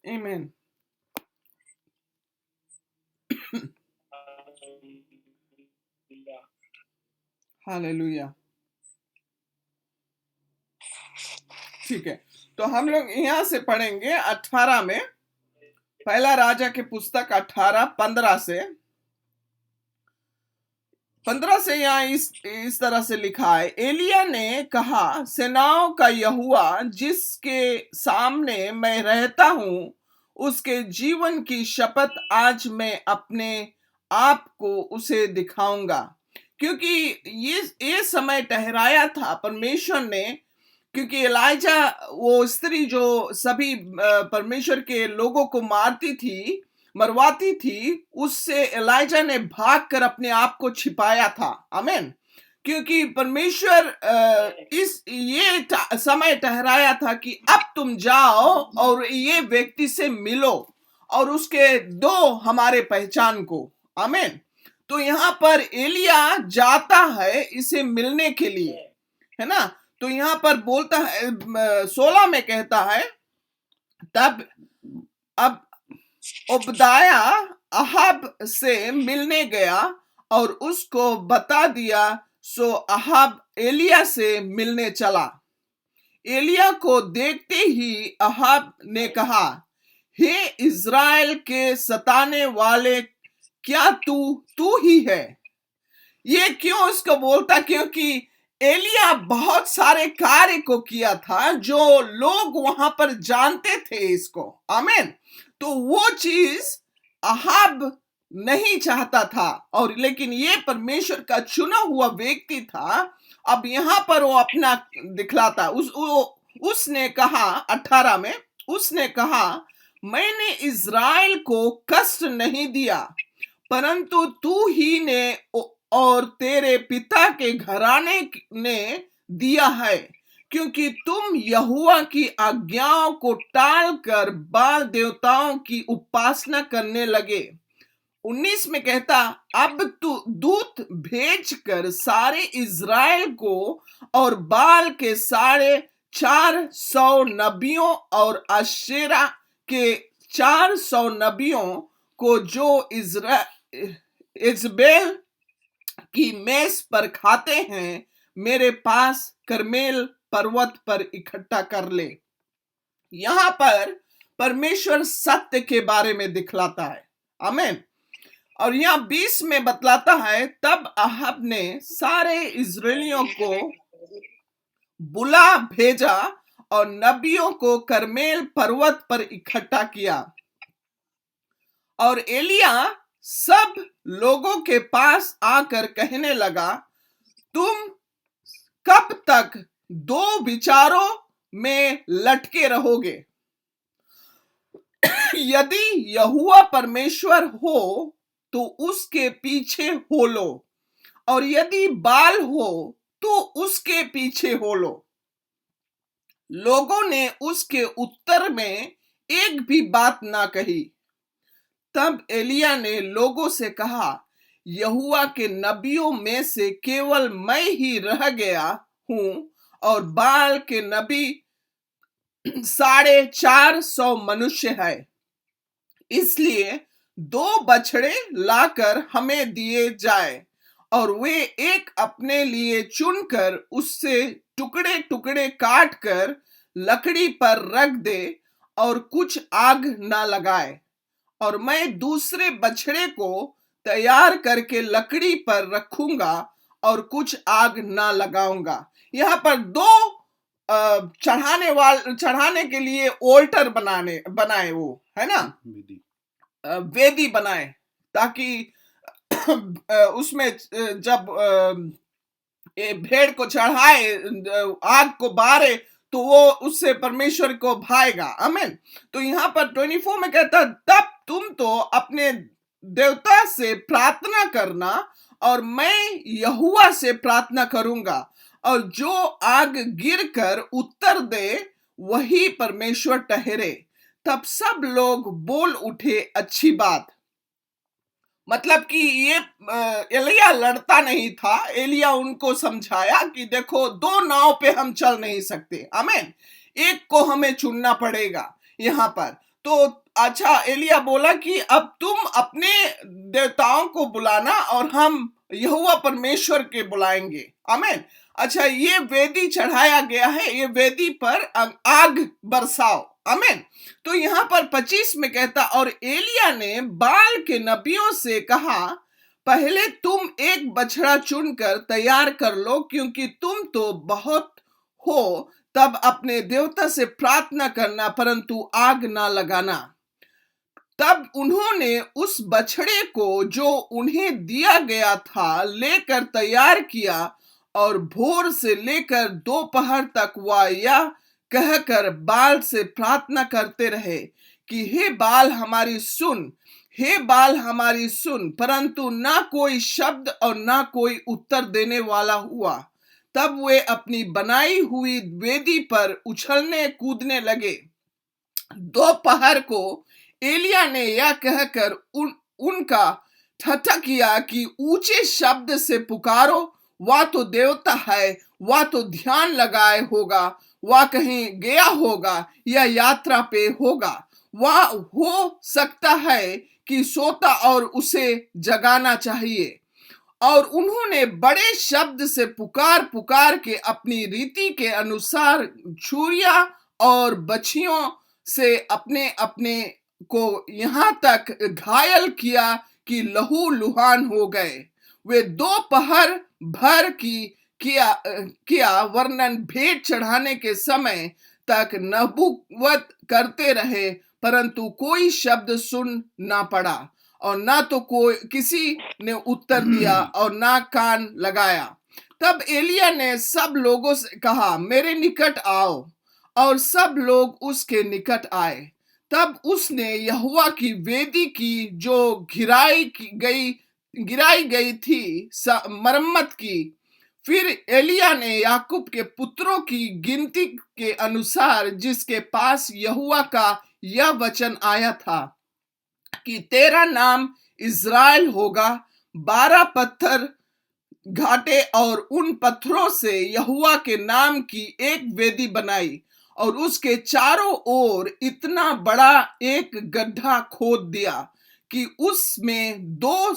आमीन। हालेलुया। ठीक है। तो हम लोग यहां से पढ़ेंगे 18 में, पहला राजा के पुस्तक 18:15 से। 15 से यहाँ इस तरह से लिखा है, एलिया ने कहा, सेनाओं का यहोवा जिसके सामने मैं रहता हूँ, उसके जीवन की शपथ आज मैं अपने आप को उसे दिखाऊंगा। क्योंकि ये समय ठहराया था परमेश्वर ने, क्योंकि एलाइजा वो स्त्री जो सभी परमेश्वर के लोगों को मरवाती थी, उससे एलाइजा ने भागकर अपने आप को छिपाया था। आमीन। क्योंकि परमेश्वर समय ठहराया था कि अब तुम जाओ और ये व्यक्ति से मिलो और उसके दो हमारे पहचान को। आमीन। तो यहाँ पर एलिया जाता है इसे मिलने के लिए, है ना। तो यहाँ पर बोलता है 16 में कहता है, तब अब ओबदाया अहाब से मिलने गया और उसको बता दिया, सो अहाब एलिया से मिलने चला। एलिया को देखते ही अहाब ने कहा, हे इज़राइल के सताने वाले, क्या तू ही है? ये क्यों उसको बोलता? क्योंकि एलिया बहुत सारे कार्य को किया था जो लोग वहां पर जानते थे इसको। आमीन। तो वो चीज अहाब नहीं चाहता था, और लेकिन ये परमेश्वर का चुना हुआ व्यक्ति था। अब यहां पर वो अपना दिखलाता। उसने कहा 18 में, उसने कहा, मैंने इज़राइल को कष्ट नहीं दिया, परंतु तू ही ने और तेरे पिता के घराने ने दिया है, क्योंकि तुम यहोवा की आज्ञाओं को टालकर बाल देवताओं की उपासना करने लगे। 19 में कहता, अब तू दूत भेजकर सारे इज़राइल को और बाल के 450 नबियों और अशेरा के 400 नबियों को जो इज़बेल की मेज पर खाते हैं, मेरे पास कर्मेल पर्वत पर इकट्ठा कर ले। यहां पर परमेश्वर सत्य के बारे में दिखलाता है। आमीन। और यहाँ 20 में बतलाता है, तब अहाब ने सारे इज़राइलियों को बुला भेजा और नबियों को कर्मेल पर्वत पर इकट्ठा किया। और एलिया सब लोगों के पास आकर कहने लगा, तुम कब तक दो विचारों में लटके रहोगे? यदि यहोवा परमेश्वर हो तो उसके पीछे हो लो, और यदि बाल हो तो उसके पीछे हो लो। लोगों ने उसके उत्तर में एक भी बात ना कही। तब एलिया ने लोगों से कहा, यहोवा के नबियों में से केवल मैं ही रह गया हूं, और बाल के नबी 450 मनुष्य है। इसलिए 2 बछड़े लाकर हमें दिए जाए, और वे एक अपने लिए चुनकर उससे टुकड़े टुकड़े काट कर लकड़ी पर रख दे, और कुछ आग ना लगाए, और मैं दूसरे बछड़े को तैयार करके लकड़ी पर रखूंगा और कुछ आग ना लगाऊंगा। यहाँ पर 2 चढ़ाने के लिए ओल्टर बनाए वो, है ना, वेदी बनाए, ताकि उसमें जब भेड़ को चढ़ाए, आग को बारे, तो वो उससे परमेश्वर को भाएगा। आमीन। तो यहाँ पर 24 में कहता, तब तुम तो अपने देवता से प्रार्थना करना और मैं यहोवा से प्रार्थना करूंगा, और जो आग गिरकर उत्तर दे वही परमेश्वर ठहरे। तब सब लोग बोल उठे, अच्छी बात। मतलब कि ये एलिया लड़ता नहीं था। एलिया उनको समझाया कि देखो, 2 नाव पे हम चल नहीं सकते। आमीन। एक को हमें चुनना पड़ेगा यहाँ पर। तो अच्छा, एलिया बोला कि अब तुम अपने देवताओं को बुलाना और हम यहोवा परमेश्वर के बुलाएंगे। आमीन। अच्छा, ये वेदी चढ़ाया गया है, ये वेदी पर आग बरसाओ। आमीन। तो यहाँ पर 25 में कहता, और एलिया ने बाल के नबियों से कहा, पहले तुम एक बछड़ा चुनकर तैयार कर लो, क्योंकि तुम तो बहुत हो। तब अपने देवता से प्रार्थना करना, परंतु आग ना लगाना। तब उन्होंने उस बछड़े को जो उन्हें दिया गया था लेकर तैयार किया, और भोर से लेकर दोपहर तक वह यह कहकर बाल से प्रार्थना करते रहे कि हे बाल हमारी सुन, हे बाल हमारी सुन। परंतु ना कोई शब्द और ना कोई उत्तर देने वाला हुआ। तब वे अपनी बनाई हुई वेदी पर उछलने कूदने लगे। दोपहर को एलिया ने यह कहकर उनका ठट्ठा किया कि ऊंचे शब्द से पुकारो, वह तो देवता है, वह तो ध्यान लगाए होगा, वह कहीं गया होगा या यात्रा पे होगा। वह हो सकता है कि सोता और उसे जगाना चाहिए। और उन्होंने बड़े शब्द से पुकार पुकार के अपनी रीति के अनुसार छुरिया और बछियों से अपने अपने को यहाँ तक घायल किया कि लहू लुहान हो गए। वे दोपहर भर किया वर्णन भेंट चढ़ाने के समय तक नबूवत करते रहे, परंतु कोई शब्द सुन ना पड़ा, और ना तो कोई किसी ने उत्तर दिया और ना कान लगाया। तब एलिया ने सब लोगों से कहा, मेरे निकट आओ। और सब लोग उसके निकट आए। तब उसने यहोवा की वेदी की जो गिराई गई थी मरम्मत की। फिर एलिया ने याकूब के पुत्रों की गिनती के अनुसार, जिसके पास यहोवा का यह वचन आया था कि तेरा नाम इज़राइल होगा, 12 पत्थर घाटे और उन पत्थरों से यहोवा के नाम की एक वेदी बनाई, और उसके चारों ओर इतना बड़ा एक गड्ढा खोद दिया कि उसमें 2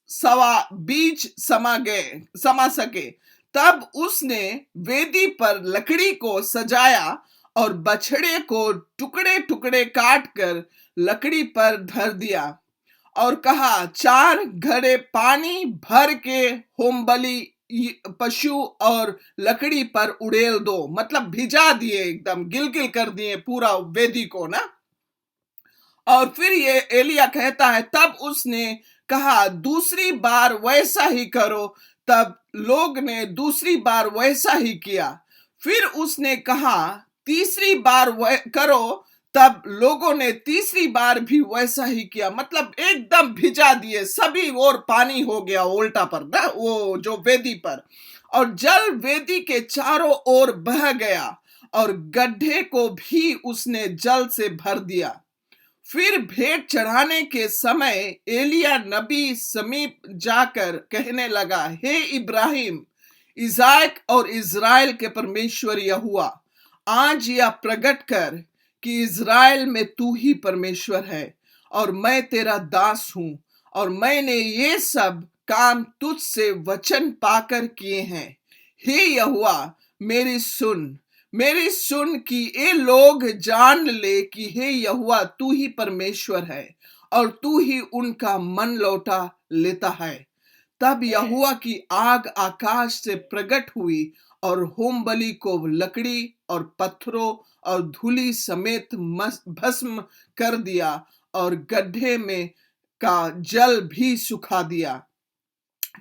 सवा बीज समा सके। तब उसने वेदी पर लकड़ी को सजाया और बछड़े को टुकड़े टुकड़े काट कर लकड़ी पर धर दिया, और कहा, 4 घड़े पानी भर के होमबलि पशु और लकड़ी पर उड़ेल दो। मतलब भिजा दिए, एकदम गिलगिल कर दिए पूरा वेदी को ना। और फिर ये एलिया कहता है, तब उसने कहा, दूसरी बार वैसा ही करो। तब लोग ने दूसरी बार वैसा ही किया। फिर उसने कहा, तीसरी बार करो। तब लोगों ने तीसरी बार भी वैसा ही किया। मतलब एकदम भिजा दिए, सभी ओर पानी हो गया उल्टा पर ना, वो जो वेदी पर, और जल वेदी के चारों ओर बह गया, और गड्ढे को भी उसने जल से भर दिया। फिर भेंट चढ़ाने के समय एलिया नबी समीप जाकर कहने लगा, हे इब्राहिम, इसाक और इज़राइल के परमेश्वर यहोवा, आज यह प्रकट कर कि इज़राइल में तू ही परमेश्वर है, और मैं तेरा दास हूं, और मैंने ये सब काम तुझसे वचन पाकर किए हैं। हे यहोवा, मेरी सुन कि ये लोग जान ले कि हे यहोवा, तू ही परमेश्वर है, और तू ही उनका मन लौटा लेता है। तब यहोवा की आग आकाश से प्रकट हुई और होमबलि को लकड़ी और पत्थरों और धूलि समेत भस्म कर दिया, और गड्ढे में का जल भी सुखा दिया।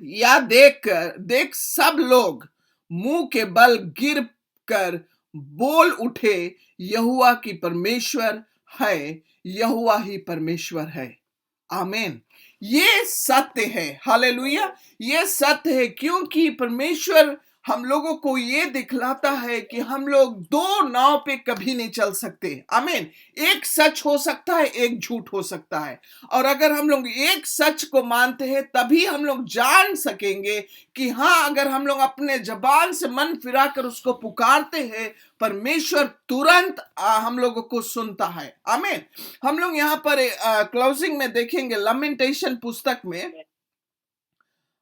या देख सब लोग मुंह के बल गिर कर बोल उठे, यहोवा की परमेश्वर है, यहोवा ही परमेश्वर है। आमीन। ये सत्य है, हालेलुया। ये सत्य है, क्योंकि परमेश्वर हम लोगों को ये दिखलाता है कि हम लोग 2 नाव पे कभी नहीं चल सकते। आमीन। एक सच हो सकता है, एक झूठ हो सकता है, और अगर हम लोग एक सच को मानते हैं तभी हम लोग जान सकेंगे कि हाँ, अगर हम लोग अपने जबान से मन फिराकर उसको पुकारते हैं, परमेश्वर तुरंत हम लोगों को सुनता है। आमीन। हम लोग यहाँ पर क्लोजिंग में देखेंगे, लमेंटेशन पुस्तक में,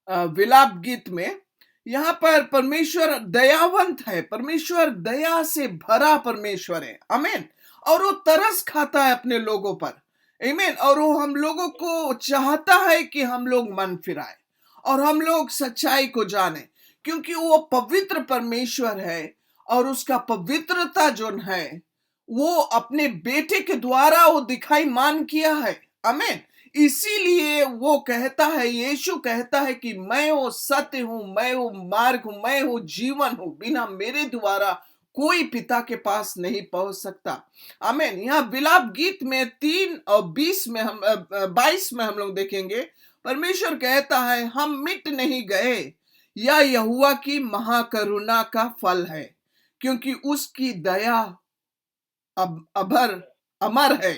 विलाप गीत में, यहाँ पर परमेश्वर दयावंत है, परमेश्वर दया से भरा परमेश्वर है। आमीन। और वो तरस खाता है अपने लोगों पर। आमीन। और वो हम लोगों को चाहता है कि हम लोग मन फिराए और हम लोग सच्चाई को जाने, क्योंकि वो पवित्र परमेश्वर है और उसका पवित्रता जो है वो अपने बेटे के द्वारा वो दिखाई मान किया है। आमीन। इसीलिए वो कहता है, यीशु कहता है कि मैं वो सत्य हूं, मैं वो मार्ग हूं, मैं वो जीवन हूं, बिना मेरे द्वारा कोई पिता के पास नहीं पहुंच सकता। आमीन। यहाँ विलाप गीत में 3 और 20 में हम 22 में हम लोग देखेंगे, परमेश्वर कहता है हम मिट नहीं गए, यह यहोवा की महाकरुणा का फल है, क्योंकि उसकी दया अभर अमर है,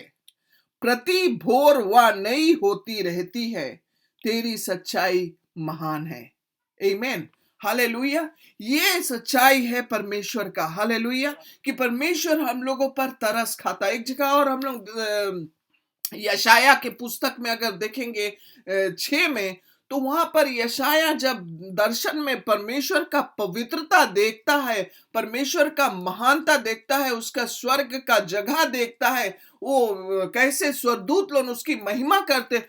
प्रति भोर वह नई होती रहती है, तेरी सच्चाई महान है। आमीन। हालेलुया। ये सच्चाई है परमेश्वर का। हालेलुया। कि परमेश्वर हम लोगों पर तरस खाता है। एक जगह और हम लोग यशाया के पुस्तक में अगर देखेंगे 6 में, तो वहां पर यशाया जब दर्शन में परमेश्वर का पवित्रता देखता है, परमेश्वर का महानता देखता है, उसका स्वर्ग का जगह देखता है, वो कैसे स्वर्गदूत लोग उसकी महिमा करते,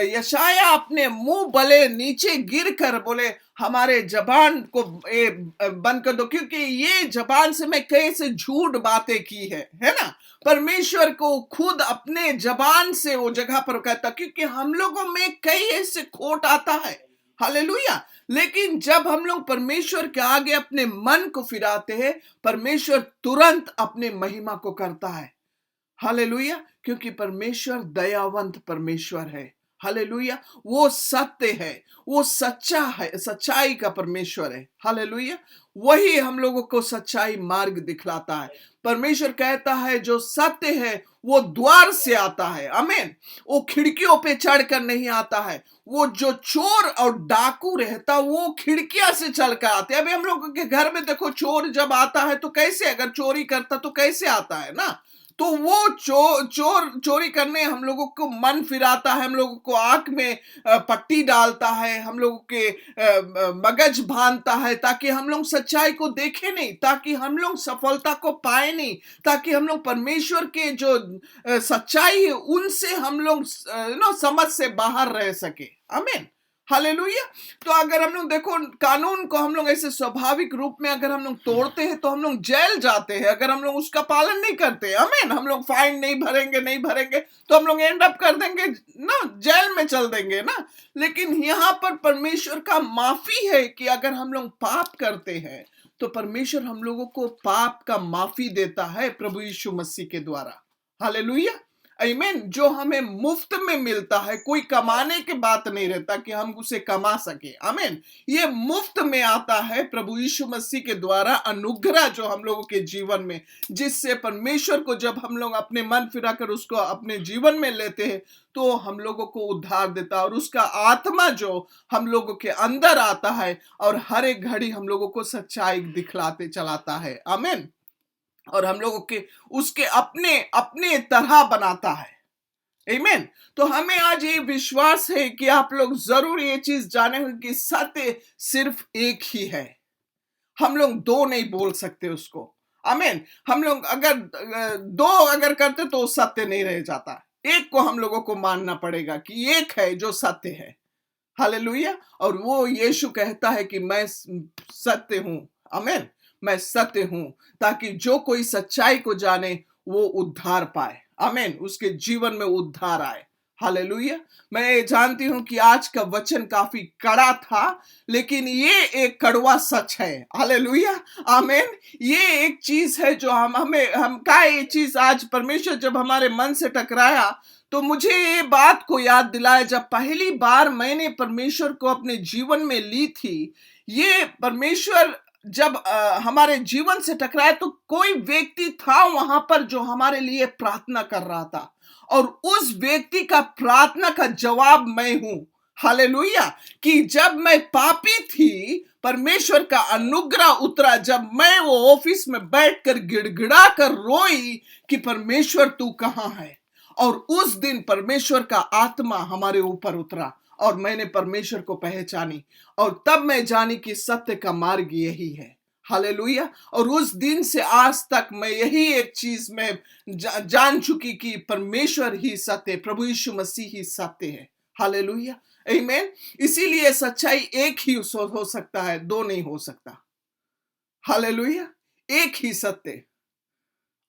यशाया अपने मुंह बले नीचे गिर कर बोले हमारे जबान को बंद कर दो, क्योंकि ये जबान से मैं कैसे झूठ बातें की है ना। परमेश्वर को खुद अपने जबान से वो जगह पर कहता, क्योंकि हम लोगों में कई ऐसे खोट आता है। हालेलुया। लेकिन जब हम लोग परमेश्वर के आगे अपने मन को फिराते हैं, परमेश्वर तुरंत अपने महिमा को करता है। हालेलुया। क्योंकि परमेश्वर दयावंत परमेश्वर है। हालेलुया। वो सत्य है, वो सच्चा है, सच्चाई का परमेश्वर है। हालेलुया। वही हम लोगों को सच्चाई मार्ग दिखलाता है। परमेश्वर कहता है जो सत्य है वो द्वार से आता है। आमीन। वो खिड़कियों पे चढ़कर नहीं आता है। वो जो चोर और डाकू रहता वो खिड़कियां से चल कर आते। अभी हम लोगों के घर में देखो, चोर जब आता है तो कैसे, अगर चोरी करता तो कैसे आता है ना, तो वो चोर चोरी करने हम लोगों को मन फिराता है, हम लोगों को आंख में पट्टी डालता है, हम लोगों के मगज बांधता है, ताकि हम लोग सच्चाई को देखें नहीं, ताकि हम लोग सफलता को पाए नहीं, ताकि हम लोग परमेश्वर के जो सच्चाई है उनसे हम लोग समझ से बाहर रह सके। आमीन। हालेलुया। तो अगर हम लोग देखो, कानून को हम लोग ऐसे स्वाभाविक रूप में अगर हम लोग तोड़ते हैं तो हम लोग जेल जाते हैं, अगर हम लोग उसका पालन नहीं करते। आमीन। हम लोग फाइन नहीं भरेंगे तो हम लोग एंड अप कर देंगे ना, जेल में चल देंगे ना। लेकिन यहाँ पर परमेश्वर का माफी है कि अगर हम लोग पाप करते हैं तो परमेश्वर हम लोगों को पाप का माफी देता है प्रभु यीशु मसीह के द्वारा। हालेलुया। आमीन। जो हमें मुफ्त में मिलता है, कोई कमाने की बात नहीं रहता कि हम उसे कमा सके। आमीन। ये मुफ्त में आता है प्रभु यीशु मसीह के द्वारा, अनुग्रह जो हम लोगों के जीवन में, जिससे परमेश्वर को जब हम लोग अपने मन फिराकर उसको अपने जीवन में लेते हैं तो हम लोगों को उद्धार देता है, और उसका आत्मा जो हम लोगों के अंदर आता है और हर एक घड़ी हम लोगों को सच्चाई दिखलाते चलाता है। आमीन। और हम लोगों के उसके अपने अपने तरह बनाता है। आमीन। तो हमें आज ये विश्वास है कि आप लोग जरूर ये चीज जाने होंगे कि सत्य सिर्फ एक ही है, हम लोग दो नहीं बोल सकते उसको। आमीन। हम लोग अगर दो अगर करते तो सत्य नहीं रह जाता, एक को हम लोगों को मानना पड़ेगा कि एक है जो सत्य है। हालेलुया। और वो यीशु कहता है कि मैं सत्य हूं। आमीन। मैं सत्य हूं, ताकि जो कोई सच्चाई को जाने वो उद्धार पाए। आमीन। उसके जीवन में उद्धार आए। हालेलुया। मैं जानती हूं कि आज का वचन काफी कड़ा था, लेकिन ये एक कड़वा सच है। हालेलुया। आमीन। ये एक चीज है जो ये चीज आज परमेश्वर जब हमारे मन से टकराया तो मुझे ये बात को याद दिलाया, जब पहली बार मैंने परमेश्वर को अपने जीवन में ली थी। ये परमेश्वर जब हमारे जीवन से टकराया तो कोई व्यक्ति था वहां पर जो हमारे लिए प्रार्थना कर रहा था, और उस व्यक्ति का प्रार्थना का जवाब मैं हूं। हालेलुया। कि जब मैं पापी थी, परमेश्वर का अनुग्रह उतरा, जब मैं वो ऑफिस में बैठकर गिड़गिड़ा कर रोई कि परमेश्वर तू कहां है, और उस दिन परमेश्वर का आत्मा हमारे ऊपर उतरा और मैंने परमेश्वर को पहचानी, और तब मैं जानी कि सत्य का मार्ग यही है। हालेलुया। और उस दिन से आज तक मैं यही एक चीज में जान चुकी कि परमेश्वर ही सत्य, प्रभु यीशु मसीह ही सत्य है। हालेलुया, आमीन। इसीलिए सच्चाई एक ही हो सकता है, दो नहीं हो सकता। हालेलुया, एक ही सत्य,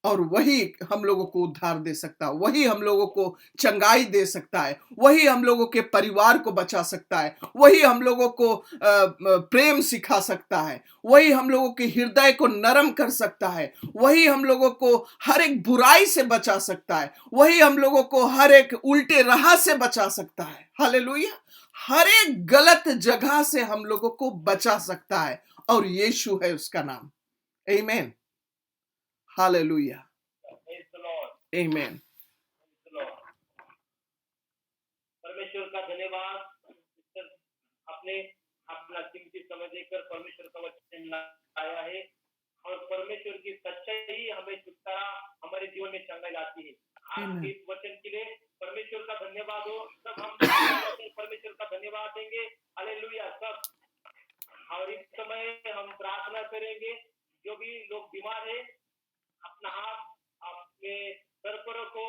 और वही हम लोगों को उद्धार दे सकता है, वही हम लोगों को चंगाई दे सकता है, वही हम लोगों के परिवार को बचा सकता है, वही हम लोगों को प्रेम सिखा सकता है, वही हम लोगों के हृदय को नरम कर सकता है, वही हम लोगों को हर एक बुराई से बचा सकता है, वही हम लोगों को हर एक उल्टे राह से बचा सकता है। हालेलुया, हर एक गलत जगह से हम लोगों को बचा सकता है, और यीशु है उसका नाम। आमीन, हालेलुया, Praise the Lord. आमीन। Praise the Lord. परमेश्वर का धन्यवाद। अपने अपना कीमती समय देकर परमेश्वर का वचन लाया है, और परमेश्वर की सच्चाई हमें छुटकारा, हमारे जीवन में चंगाई लाती है। आज के इस वचन के लिए परमेश्वर का धन्यवाद हो। सब हम परमेश्वर का धन्यवाद देंगे। हालेलुया सब। और इस समय हम प्रार्थना करेंगे, जो भी लोग बीमार है अपना हाथ अपने सर पर रखो,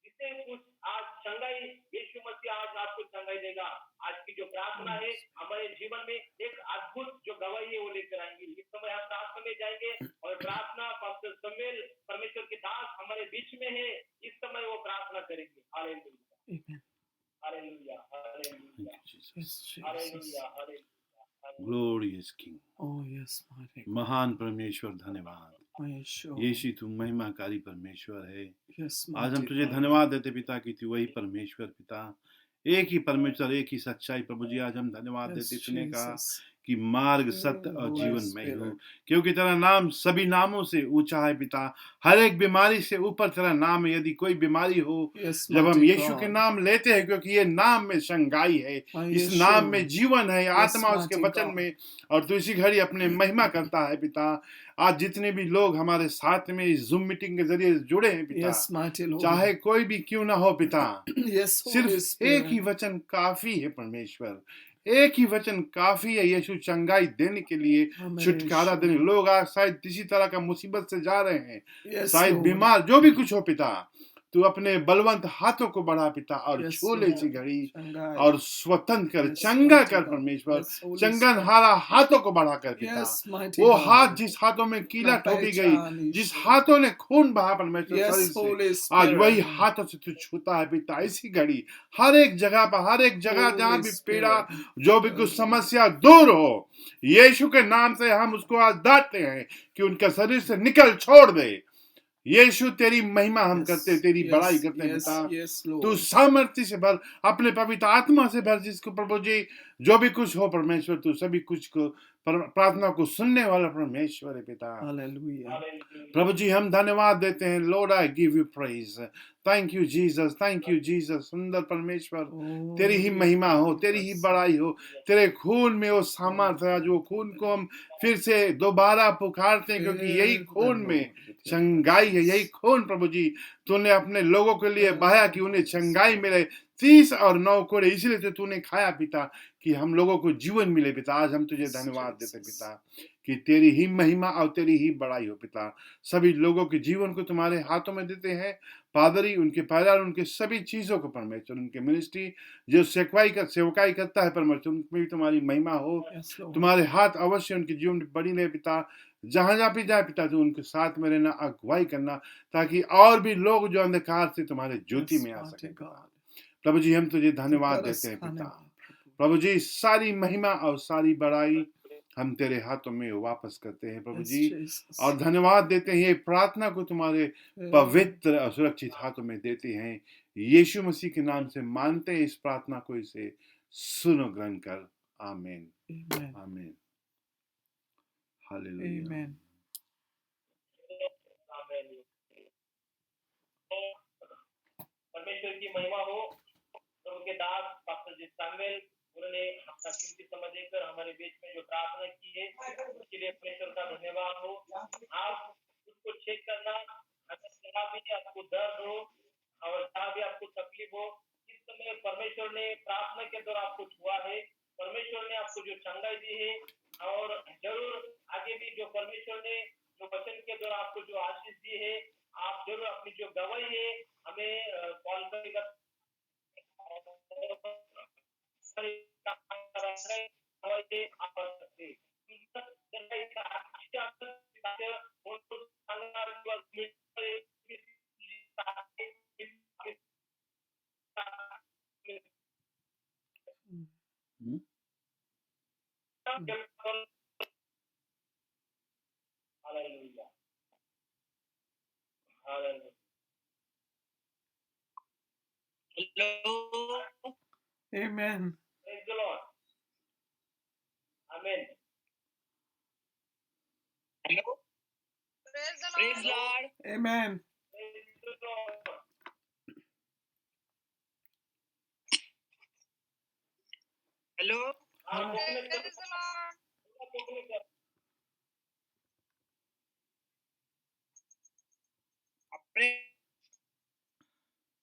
जिसे कुछ आज चंगाई, यीशु मसीह आज आपको चंगाई देगा। आज की जो प्रार्थना है हमारे जीवन में एक अद्भुत जो गवाही है वो लेकर आएंगे। इस समय हम प्रार्थना में जाएंगे, और प्रार्थना पास्टर समुएल परमेश्वर के दास हमारे बीच में है, इस समय वो प्रार्थना करेंगे। Hallelujah, hallelujah, hallelujah, hallelujah, hallelujah. Glorious King, Oh yes, my महान परमेश्वर धन्यवाद। यीशु, यीशु तू महिमाकारी परमेश्वर है। yes, आज हम तुझे धन्यवाद देते पिता कि तू वही परमेश्वर पिता, एक ही परमेश्वर, एक ही सच्चाई। प्रभु जी आज हम धन्यवाद देते, तूने कहा कि मार्ग सत्य और जीवन मैं हूँ, क्योंकि तेरा नाम सभी नामों से ऊंचा है पिता। हर एक बीमारी से ऊपर तेरा नाम है। यदि कोई बीमारी हो, जब हम यीशु के नाम लेते हैं, क्योंकि ये नाम में संगाई है, इस नाम में जीवन है, आत्मा उसके वचन में, और तू इसी घड़ी अपने महिमा करता है पिता। आज जितने भी लोग हमारे साथ में इस जूम मीटिंग के जरिए जुड़े हैं पिता, चाहे कोई भी क्यों ना हो पिता, सिर्फ एक ही वचन काफी है परमेश्वर, एक ही वचन काफी है यीशु चंगाई देने के लिए, छुटकारा देने। लोग आज शायद किसी तरह का मुसीबत से जा रहे हैं, शायद बीमार, जो भी कुछ हो पिता, तू अपने बलवंत हाथों को बढ़ा पिता, और छू ले इसी घड़ी, और स्वतंत्र कर, चंगा कर परमेश्वर। चंगन हारा हाथों को बढ़ा कर पिता, वो हाथ जिस हाथों में कीला ठोकी गई, जिस हाथों ने खून बहा परमेश्वर शरीर से, आज वही हाथों से तू छूता है पिता। इसी घड़ी हर एक जगह पर, हर एक जगह जहां भी पीड़ा, जो भी कुछ समस्या दूर हो, यीशु के नाम से हम उसको आज डांटते हैं कि उनका शरीर से निकल छोड़ दे। यीशु तेरी महिमा हम करते, तेरी बड़ाई करते हैं पिता। तू सामर्थ्य से भर, अपने पवित्र आत्मा से भर, जिसको प्रभु जी जो भी कुछ हो परमेश्वर, तू सभी कुछ को प्रार्थना को सुनने वाला परमेश्वर है पिता। प्रभु जी हम धन्यवाद देते हैं। Lord I give you praise, thank you Jesus, thank you Jesus. सुंदर परमेश्वर, तेरी ही महिमा हो, तेरी ही बड़ाई हो। तेरे खून में वो सामर्थ्य है, जो खून को हम फिर से दोबारा पुकारते हैं, क्योंकि यही खून में चंगाई है। यही खून प्रभु जी तूने अपने लोगों के लिए बहाया कि उन्हें चंगाई मिले। 30 और 9 कोड़े इसलिए तो तूने खाया पिता, कि हम लोगों को जीवन मिले पिता। आज हम तुझे धन्यवाद देते पिता कि तेरी ही महिमा और तेरी ही बड़ाई हो पिता। सभी लोगों के जीवन को तुम्हारे हाथों में देते हैं पादरी, उनके परिवार, उनके सभी चीजों को परमेश्वर, उनके मिनिस्ट्री जो सेवकाई करता है परमेश्वर, उनमें भी तुम्हारी महिमा हो। तुम्हारे हाथ अवश्य उनके जीवन में बड़ी रहे पिता। जहां जहां भी जाए पिता, तू उनके साथ में रहना, अगुवाई करना, ताकि और भी लोग जो अंधकार से तुम्हारे ज्योति में आ सके पिता। प्रभु जी हम तुझे धन्यवाद देते हैं पिता। प्रभु जी सारी महिमा और सारी बड़ाई हम तेरे हाथों में वापस करते हैं प्रभु जी, और धन्यवाद देते हैं। ये प्रार्थना को तुम्हारे पवित्र और सुरक्षित हाथों में देते हैं। यीशु मसीह के नाम से मानते हैं इस प्रार्थना को, इसे सुनो, ग्रहण कर। आमीन, आमीन, हालेलुया। परमेश्वर की महिमा हो। प्रभु के दास पास्टर जी सैमुएल, उन्होंने अपना कीमती समय देकर हमारे बीच में जो प्रार्थना की है, उसके लिए परमेश्वर का धन्यवाद हो। आप उसको चेक करना, अगर जहाँ भी आपको दर्द हो और जहाँ भी आपको तकलीफ हो, इस समय परमेश्वर ने प्रार्थना के दौरान आपको छुआ है, परमेश्वर ने आपको जो चंगाई दी है, और जरूर आगे भी जो परमेश्वर ने जो वचन के द्वारा आपको जो आशीष दी है, आप जरूर अपनी जो गवाही है हमें कॉल करेगा। गवाही आप कर सकते हैं। हम्म? Hallelujah. Hallelujah. Hello. Amen. Praise the Lord. Amen. Hello. Praise the Praise Lord. Lord. Amen. Praise the Lord. Hello. Praise the Lord.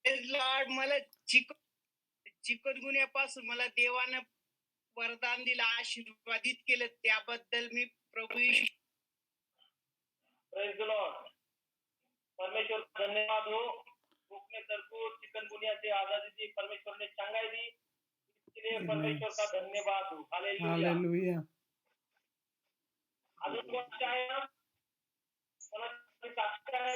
Praise Lord. मला चिकनगुन्यापासून मला देवानं वरदान दिलं, आशीर्वादित केलं, त्याबद्दल मी प्रभू येशू प्रेज द लॉर्ड। परमेश्वर का धन्यवाद हो। उसने तरबूज चिकनगुनिया से आजादी दी, परमेश्वर ने चंगाई दी, इसके लिए परमेश्वर का धन्यवाद हो। हालेलुया। Hallelujah. अजून कोण आहे ना? कोणाची साक्ष आहे?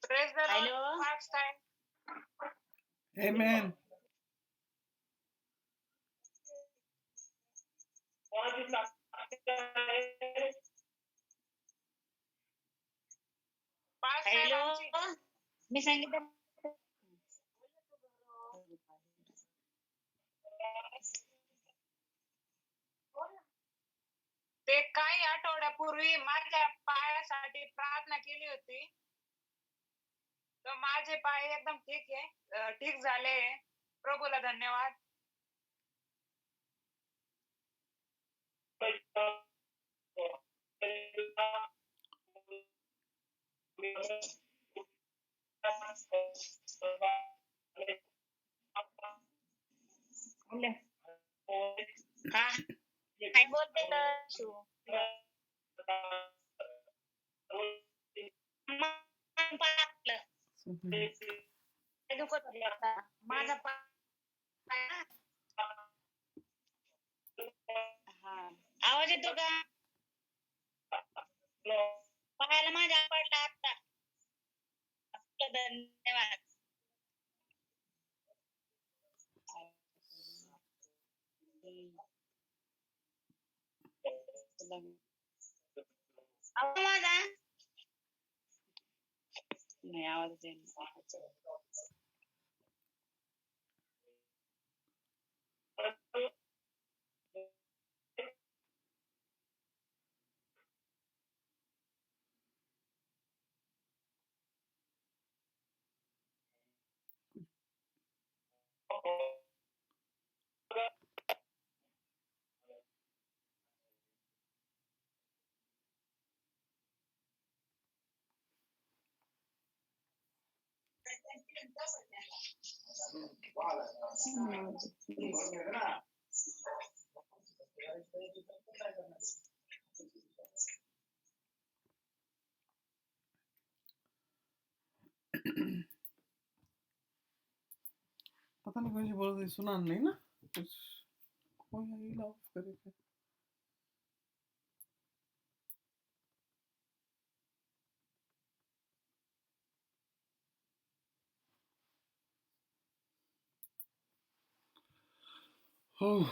Praise the Lord. Last time. Amen. कोणाची साक्ष आहे? Hello. मी सांगितलं ते काही आठवड्यापूर्वी माझ्या पायासाठी प्रार्थना केली होती, तर माझे पाय एकदम ठीक झाले। प्रभूला धन्यवाद। हा काय बोलते का शिव? मान पाळलं. काय दुखत होतं आता? माझा पाय हा आवाज येतो का? पायाला माझ्या पडला आता। धन्यवाद। आवाज माझा नाही, आवाज येईल। पता नहीं कुछ बोल रही, सुना नहीं ना कुछ। कोई यही ऑफ करे थे। Oh.